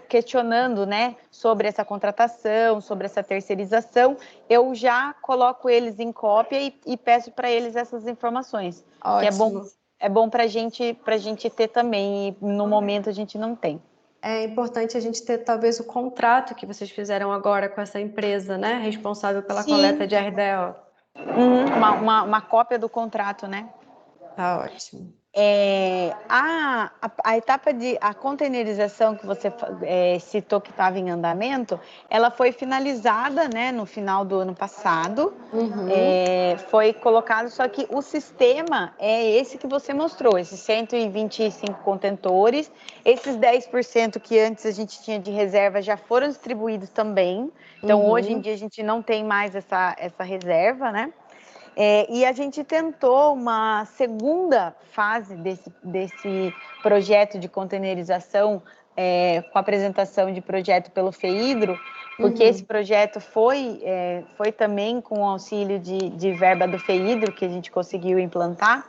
questionando, né, sobre essa contratação, sobre essa terceirização, eu já coloco eles em cópia e peço para eles essas informações. Ótimo. Que é bom para a gente ter também, e no momento a gente não tem. É importante a gente ter talvez o contrato que vocês fizeram agora com essa empresa, né, responsável pela coleta de RDO. Uma cópia do contrato, né? Tá ótimo. A etapa de containerização que você citou que estava em andamento, ela foi finalizada, né, no final do ano passado. Foi colocado, só que o sistema é esse que você mostrou, esses 125 contentores, esses 10% que antes a gente tinha de reserva já foram distribuídos também. Então, hoje em dia a gente não tem mais essa reserva, né? E a gente tentou uma segunda fase desse projeto de containerização, com a apresentação de projeto pelo FEHIDRO, porque esse projeto foi também com o auxílio de verba do FEHIDRO que a gente conseguiu implantar,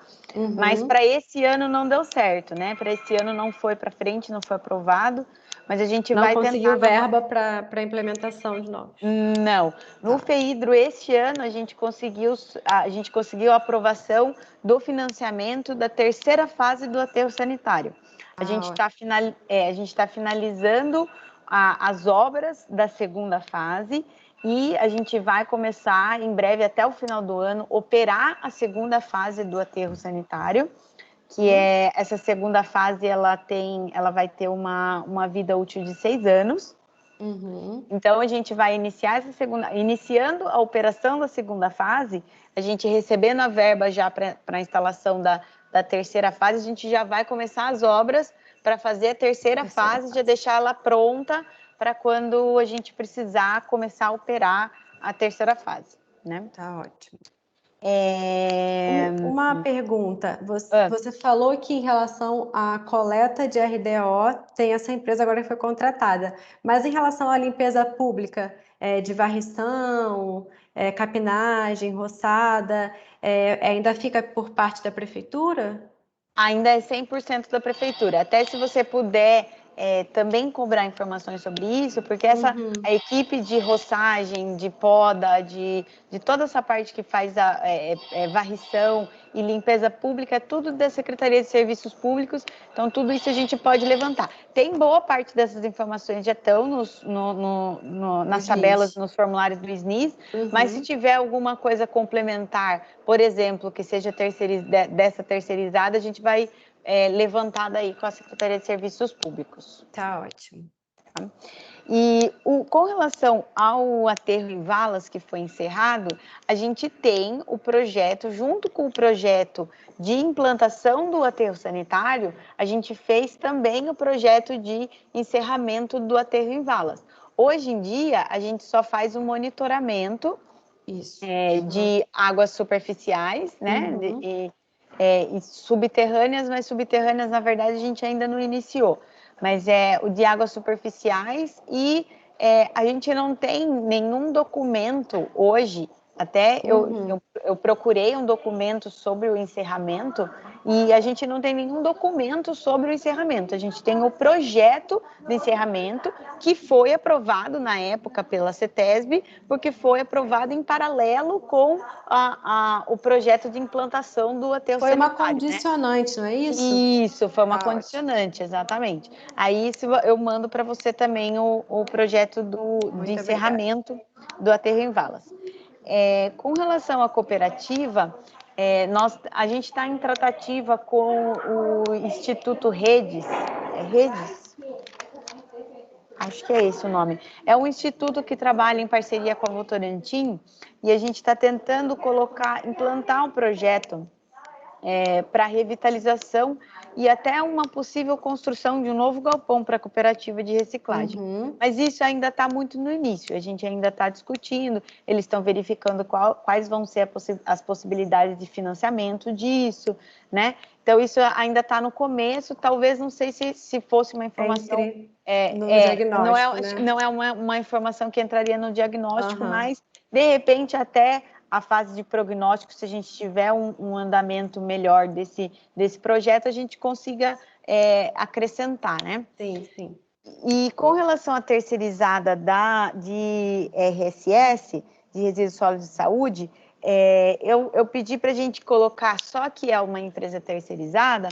mas para esse ano não deu certo, né? Para esse ano não foi para frente, não foi aprovado, mas a gente vai tentar... Não conseguiu verba para a implementação de novos? Não. No FEHIDRO, este ano, a gente conseguiu a aprovação do financiamento da terceira fase do aterro sanitário. A gente está finalizando as obras da segunda fase e a gente vai começar, em breve, até o final do ano, operar a segunda fase do aterro sanitário, que essa segunda fase, ela vai ter uma vida útil de 6 anos. Então, a gente vai iniciando a operação da segunda fase, a gente recebendo a verba já para a instalação da terceira fase, a gente já vai começar as obras para fazer a terceira fase, já deixar ela pronta para quando a gente precisar começar a operar a terceira fase, né? Tá ótimo. Uma pergunta, você falou que em relação à coleta de RDO, tem essa empresa agora que foi contratada, mas em relação à limpeza pública, de varrição, capinagem, roçada, ainda fica por parte da prefeitura? Ainda é 100% da prefeitura, até se você puder também cobrar informações sobre isso, porque a equipe de roçagem, de poda, de toda essa parte que faz a varrição e limpeza pública, é tudo da Secretaria de Serviços Públicos, então tudo isso a gente pode levantar. Tem boa parte dessas informações já estão nas tabelas, nos formulários do SNIS, mas se tiver alguma coisa complementar, por exemplo, que seja dessa terceirizada, a gente vai levantar daí com a Secretaria de Serviços Públicos. Tá ótimo. Tá? E com relação ao aterro em valas que foi encerrado, a gente tem o projeto, junto com o projeto de implantação do aterro sanitário, a gente fez também o projeto de encerramento do aterro em valas. Hoje em dia, a gente só faz o monitoramento de águas superficiais, né? E subterrâneas, mas subterrâneas, na verdade, a gente ainda não iniciou. Mas o de águas superficiais e a gente não tem nenhum documento hoje, até eu procurei um documento sobre o encerramento e a gente não tem nenhum documento sobre o encerramento. A gente tem o projeto de encerramento que foi aprovado na época pela CETESB, porque foi aprovado em paralelo com o projeto de implantação do aterro sanitário. Foi uma condicionante, né? Não é isso? Isso, foi uma condicionante, exatamente. Aí eu mando para você também o projeto de encerramento do aterro em valas. Com relação à cooperativa, a gente está em tratativa com o Instituto Redes. Redes? Acho que é esse o nome. É um instituto que trabalha em parceria com a Votorantim e a gente está tentando implantar um projeto para revitalização e até uma possível construção de um novo galpão para a cooperativa de reciclagem. Mas isso ainda está muito no início, a gente ainda está discutindo, eles estão verificando quais vão ser as possibilidades de financiamento disso, né? Então, isso ainda está no começo, talvez, não sei se fosse uma informação... diagnóstico, não é uma informação que entraria no diagnóstico, mas, de repente, até a fase de prognóstico, se a gente tiver um andamento melhor desse projeto, a gente consiga acrescentar, né? Sim. E com relação à terceirizada de RSS, de resíduos sólidos de saúde, eu pedi para a gente colocar só que é uma empresa terceirizada,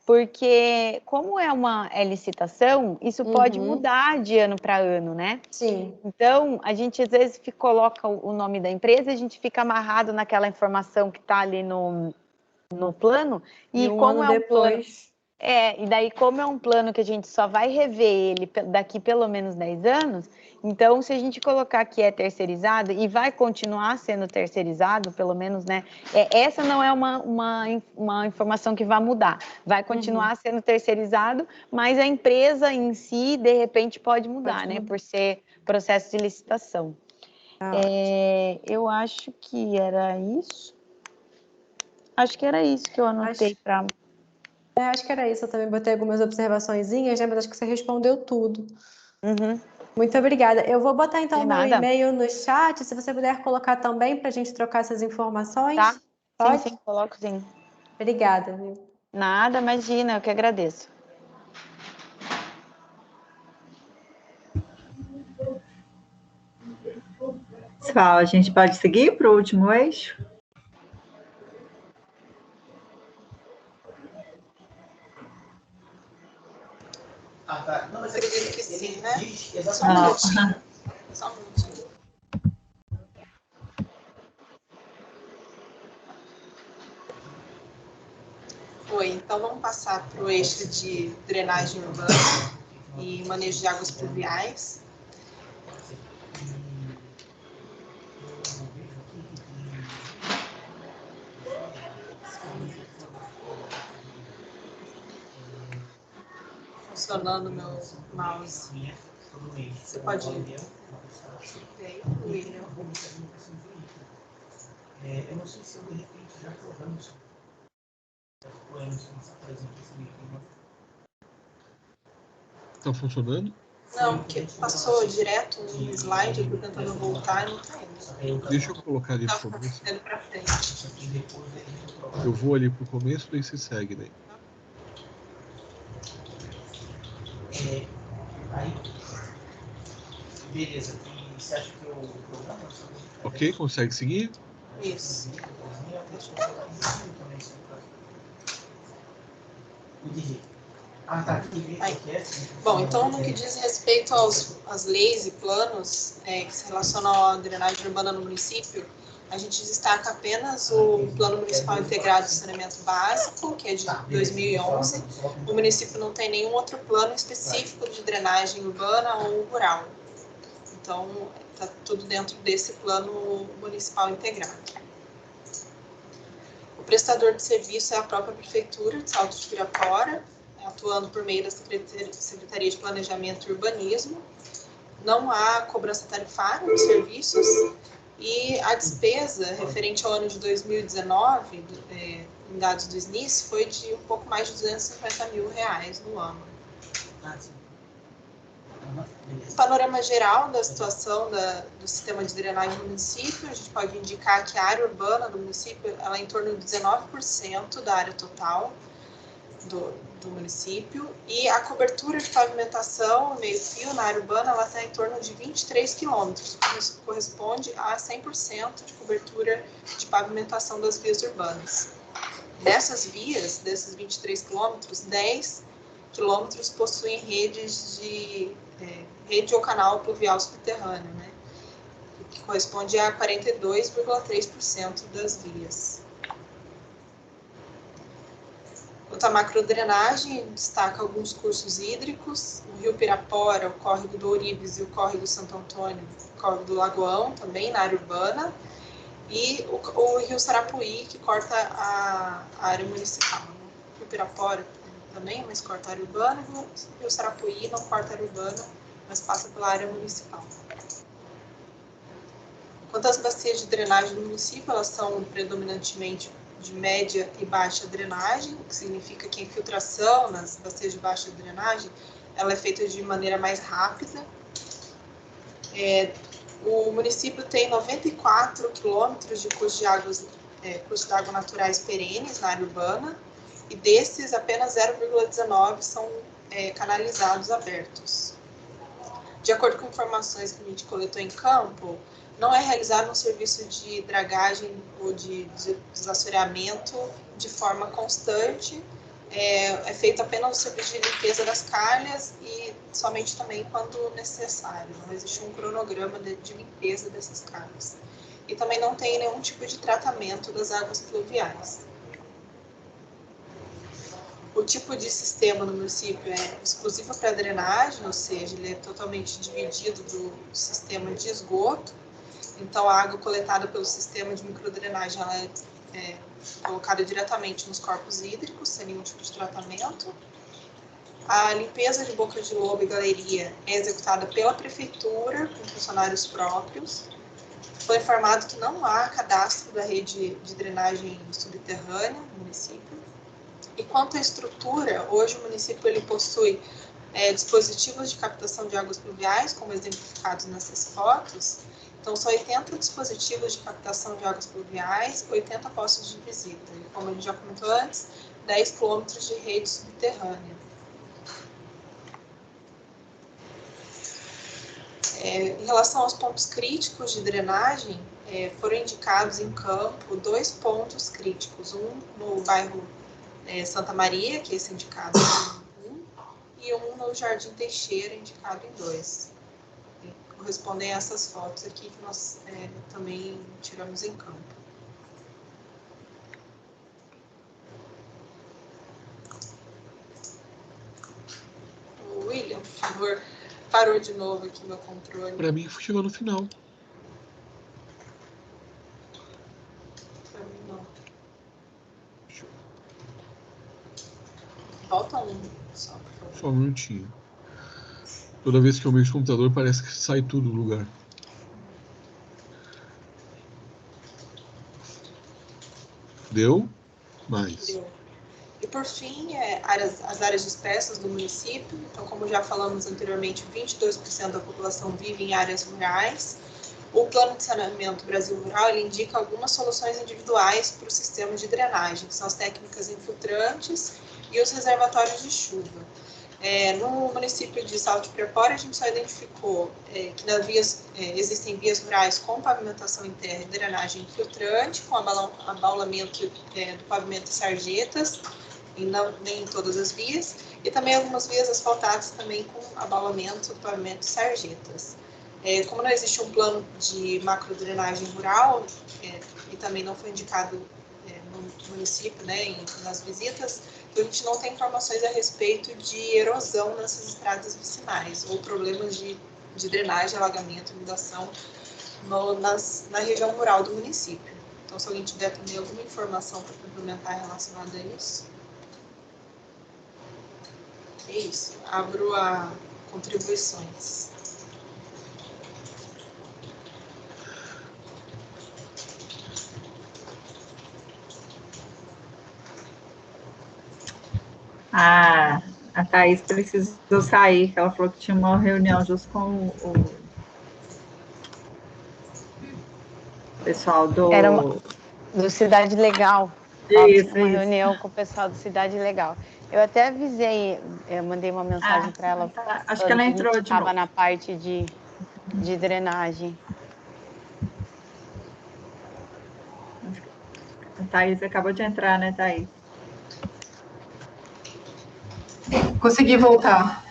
porque como é licitação, isso pode mudar de ano para ano, né? Sim. Então, a gente às vezes coloca o nome da empresa, a gente fica amarrado naquela informação que está ali no plano, e como é um plano... e daí, como é um plano que a gente só vai rever ele daqui pelo menos 10 anos, então, se a gente colocar que é terceirizado e vai continuar sendo terceirizado, pelo menos, né? Essa não é uma informação que vai mudar. Vai continuar sendo terceirizado, mas a empresa em si, de repente, pode mudar, né? Por ser processo de licitação. Eu acho que era isso. Acho que era isso que eu anotei para... acho que era isso, eu também botei algumas observaçõezinhas, né? Mas acho que você respondeu tudo. Muito obrigada. Eu vou botar, então, meu e-mail no chat, se você puder colocar também para a gente trocar essas informações. Tá? Pode? Sim, coloco sim. Obrigada, viu? Nada, imagina, eu que agradeço. Pessoal, a gente pode seguir para o último eixo? Não, mas eu acredito que sim, né? Só um minutinho. Então vamos passar para o eixo de drenagem urbana e manejo de águas pluviais. Funcionando meu mouse. Você pode ir. William. Eu não sei se eu, de repente, já programamos Está funcionando? Não, porque passou direto no slide, eu estou tentando voltar e não está indo. Deixa eu colocar ali no começo. Indo para frente. Eu vou ali pro começo, daí você segue daí. Aí, beleza. E você acha que o programa... Ok, consegue seguir? Isso. Bom, então no que diz respeito às leis e planos que se relacionam à drenagem urbana no município, a gente destaca apenas o Plano Municipal Integrado de Saneamento Básico, que é de 2011. O município não tem nenhum outro plano específico de drenagem urbana ou rural. Então, está tudo dentro desse Plano Municipal Integrado. O prestador de serviço é a própria Prefeitura de Salto de Pirapora, atuando por meio da Secretaria de Planejamento e Urbanismo. Não há cobrança tarifária dos serviços e a despesa referente ao ano de 2019, em dados do SNIS, foi de um pouco mais de R$250 mil no ano. O panorama geral da situação do sistema de drenagem do município, a gente pode indicar que a área urbana do município ela é em torno de 19% da área total do município, e a cobertura de pavimentação meio-fio na área urbana ela está em torno de 23 quilômetros, isso corresponde a 100% de cobertura de pavimentação das vias urbanas. Dessas vias, desses 23 quilômetros, 10 quilômetros possuem rede ou canal pluvial subterrâneo, né? Que corresponde a 42,3% das vias. Quanto à macrodrenagem, destaca alguns cursos hídricos, o Rio Pirapora, o Córrego do Ouribes e o Córrego Santo Antônio, o Córrego do Lagoão, também na área urbana, e o Rio Sarapuí, que corta a área municipal. O Rio Pirapora, também, mas corta a área urbana, e o Sarapuí não corta a área urbana, mas passa pela área municipal. Quanto às bacias de drenagem do município, elas são predominantemente de média e baixa drenagem, o que significa que a infiltração nas bacias de baixa drenagem ela é feita de maneira mais rápida. O município tem 94 quilômetros de cursos de água naturais perenes na área urbana, e desses apenas 0,19 são canalizados abertos. De acordo com informações que a gente coletou em campo, não é realizado um serviço de dragagem ou de desassoreamento de forma constante, é feito apenas o serviço de limpeza das calhas e somente também quando necessário. Não existe um cronograma de limpeza dessas calhas. E também não tem nenhum tipo de tratamento das águas pluviais. O tipo de sistema no município é exclusivo para drenagem, ou seja, ele é totalmente dividido do sistema de esgoto. Então, a água coletada pelo sistema de microdrenagem ela é colocada diretamente nos corpos hídricos, sem nenhum tipo de tratamento. A limpeza de boca de lobo e galeria é executada pela prefeitura, com funcionários próprios. Foi informado que não há cadastro da rede de drenagem subterrânea no município. E quanto à estrutura, hoje o município ele possui dispositivos de captação de águas pluviais, como exemplificados nessas fotos. Então, são 80 dispositivos de captação de águas pluviais, 80 postos de visita. E, como a gente já comentou antes, 10 quilômetros de rede subterrânea. Em relação aos pontos críticos de drenagem, foram indicados em campo 2 pontos críticos. Um no bairro Santa Maria, que é esse indicado em 1, e um no Jardim Teixeira, indicado em 2. Correspondem a essas fotos aqui que nós também tiramos em campo. O William, por favor, parou de novo aqui meu controle. Para mim, chegou no final. Para mim, não. Volta um só, por favor. Só um minutinho. Toda vez que eu mexo no computador, parece que sai tudo do lugar. Deu? Mais. Deu. E por fim, as áreas dispersas do município. Então, como já falamos anteriormente, 22% da população vive em áreas rurais. O Plano de Saneamento Brasil Rural ele indica algumas soluções individuais para o sistema de drenagem, que são as técnicas infiltrantes e os reservatórios de chuva. No município de Salto de Pirapora, a gente só identificou que existem vias rurais com pavimentação em terra e drenagem infiltrante, com abaulamento do pavimento e sarjetas, e nem em todas as vias, e também algumas vias asfaltadas também com abaulamento do pavimento e sarjetas. Como não existe um plano de macrodrenagem rural, e também não foi indicado no município, nas visitas, a gente não tem informações a respeito de erosão nessas estradas vicinais, ou problemas de drenagem, alagamento, inundação na região rural do município. Então, se alguém tiver também alguma informação para complementar relacionada a isso. É isso. Abro a contribuições. A Thaís precisou sair, que ela falou que tinha uma reunião justo com o pessoal do... Era do Cidade Legal. Isso. Uma reunião com o pessoal do Cidade Legal. Eu até avisei, eu mandei uma mensagem para ela. Tá. Acho que ela entrou de novo. Estava na parte de drenagem. A Thaís acabou de entrar, né, Thaís? Consegui voltar.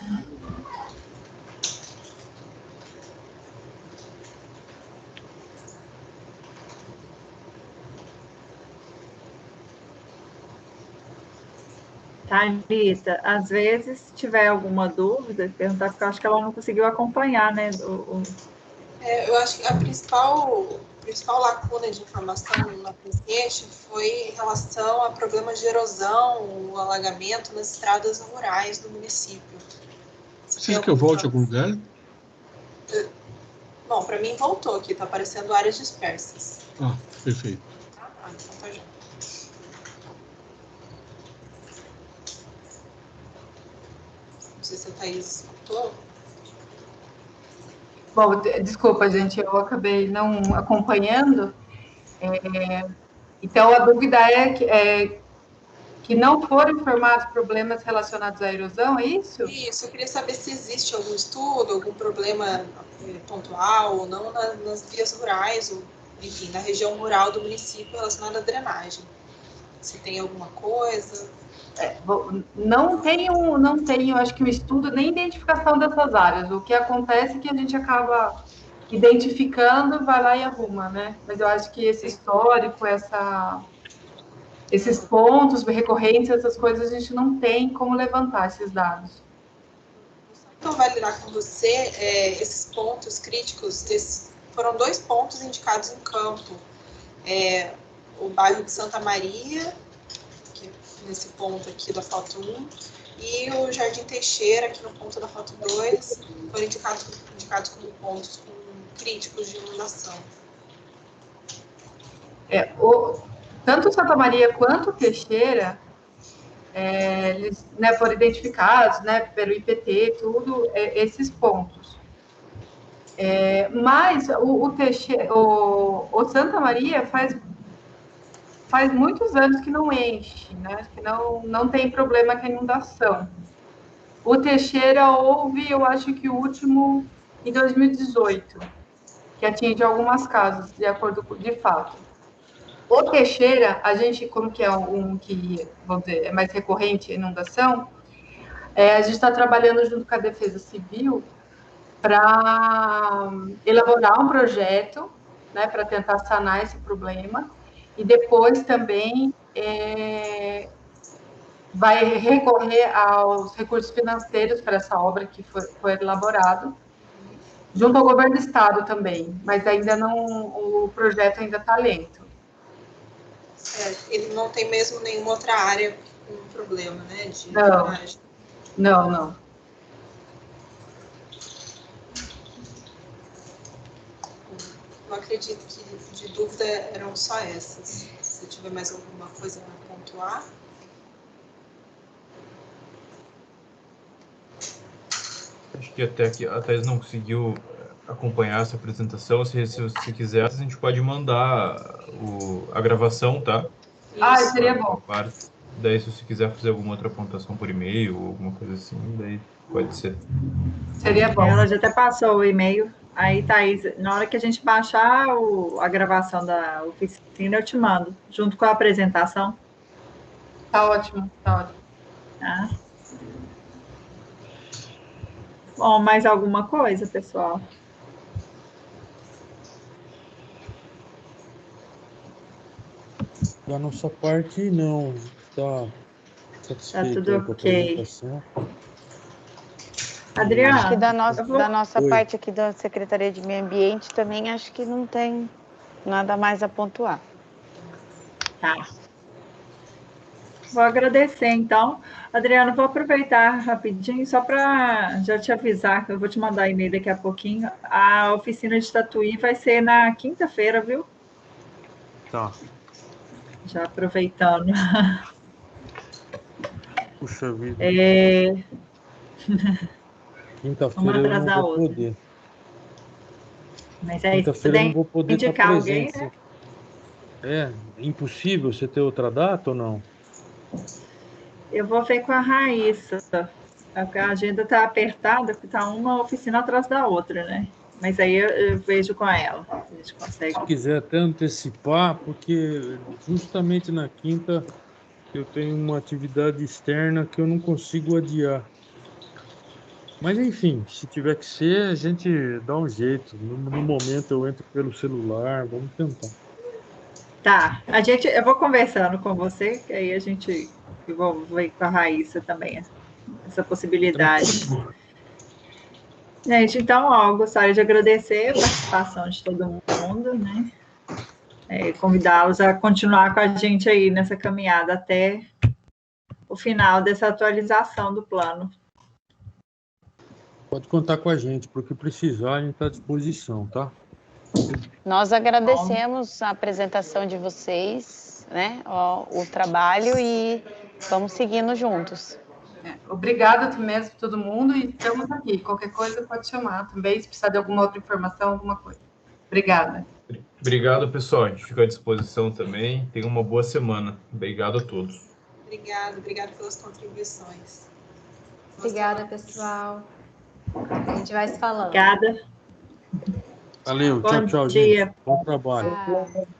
Thalita, às vezes, se tiver alguma dúvida, perguntar, porque eu acho que ela não conseguiu acompanhar, né? Eu acho que a principal principal lacuna de informação na paciente foi em relação a problemas de erosão, o alagamento nas estradas rurais do município. Precisa que eu volte a algum lugar? Bom, para mim voltou aqui, está aparecendo áreas dispersas. Ah, perfeito. Então tá já. Não sei se a Thaís escutou. Bom, desculpa, gente, eu acabei não acompanhando. Então, a dúvida é que não foram informados problemas relacionados à erosão, é isso? Isso, eu queria saber se existe algum estudo, algum problema pontual ou não nas vias rurais, ou, enfim, na região rural do município relacionado à drenagem. Se tem alguma coisa. Não tenho, acho que um estudo nem identificação dessas áreas. O que acontece é que a gente acaba identificando, vai lá e arruma, né? Mas eu acho que esse histórico, esses pontos recorrentes, essas coisas, a gente não tem como levantar esses dados. Então, validar com você esses pontos críticos. Foram 2 pontos indicados em campo. O bairro de Santa Maria, que é nesse ponto aqui da foto 1, e o Jardim Teixeira, aqui no ponto da foto 2, foram indicados como pontos críticos de inundação. Tanto Santa Maria quanto Teixeira, eles, né, foram identificados, né, pelo IPT, tudo, esses pontos. Mas o Santa Maria faz muitos anos que não enche, né, que não tem problema com a inundação. O Teixeira houve, eu acho que o último em 2018, que atinge algumas casas, de acordo com, de fato. O Teixeira, a gente, como que é um que, vamos dizer, é mais recorrente a inundação, a gente está trabalhando junto com a Defesa Civil para elaborar um projeto, né, para tentar sanar esse problema, e depois também vai recorrer aos recursos financeiros para essa obra que foi elaborado, junto ao governo do estado também, mas ainda não, o projeto ainda está lento. Ele não tem mesmo nenhuma outra área com problema, né? De drenagem. Não. Eu acredito que de dúvida eram só essas. Se tiver mais alguma coisa a pontuar. Acho que até que a Thaís não conseguiu acompanhar essa apresentação. Se você quiser, a gente pode mandar a gravação, tá? Seria bom. Daí, se você quiser fazer alguma outra pontuação por e-mail ou alguma coisa assim, daí pode ser. Seria bom. Ela já até passou o e-mail. Aí, Thaís, na hora que a gente baixar a gravação da oficina, eu te mando, junto com a apresentação. Tá ótimo. Tá. Bom, mais alguma coisa, pessoal? Da nossa parte, não. Está satisfeito tudo com a ok. apresentação. Adriana, acho que da nossa parte aqui da Secretaria de Meio Ambiente também acho que não tem nada mais a pontuar. Tá. Vou agradecer, então. Adriana, vou aproveitar rapidinho, só para já te avisar, que eu vou te mandar e-mail daqui a pouquinho. A oficina de Tatuí vai ser na quinta-feira, viu? Tá. Já aproveitando. Puxa vida. Uma Quinta-feira eu atrás não da vou outra. poder. Mas aí, Quinta-feira eu não vou poder estar indicar presente. alguém, né? É impossível você ter outra data ou não? Eu vou ver com a Raíssa. A agenda está apertada, porque está uma oficina atrás da outra, né? Mas aí eu vejo com ela. A gente consegue. Se quiser até antecipar, porque justamente na quinta eu tenho uma atividade externa que eu não consigo adiar. Mas enfim, se tiver que ser, a gente dá um jeito. No momento eu entro pelo celular, vamos tentar. Tá, eu vou conversando com você, que aí eu vou ver com a Raíssa também essa possibilidade. Gente, então, gostaria de agradecer a participação de todo mundo, né? convidá-los a continuar com a gente aí nessa caminhada até o final dessa atualização do plano. Pode contar com a gente, para o que precisar, a gente está à disposição, tá? Nós agradecemos a apresentação de vocês, né, o trabalho, e vamos seguindo juntos. Obrigada mesmo a todo mundo e estamos aqui. Qualquer coisa pode chamar também, se precisar de alguma outra informação, alguma coisa. Obrigada. Obrigado, pessoal. A gente fica à disposição também. Tenha uma boa semana. Obrigado a todos. Obrigado pelas contribuições. Obrigada, pessoal. A gente vai se falando. Obrigada. Valeu, Bom tchau, dia. gente. Bom trabalho. Tchau.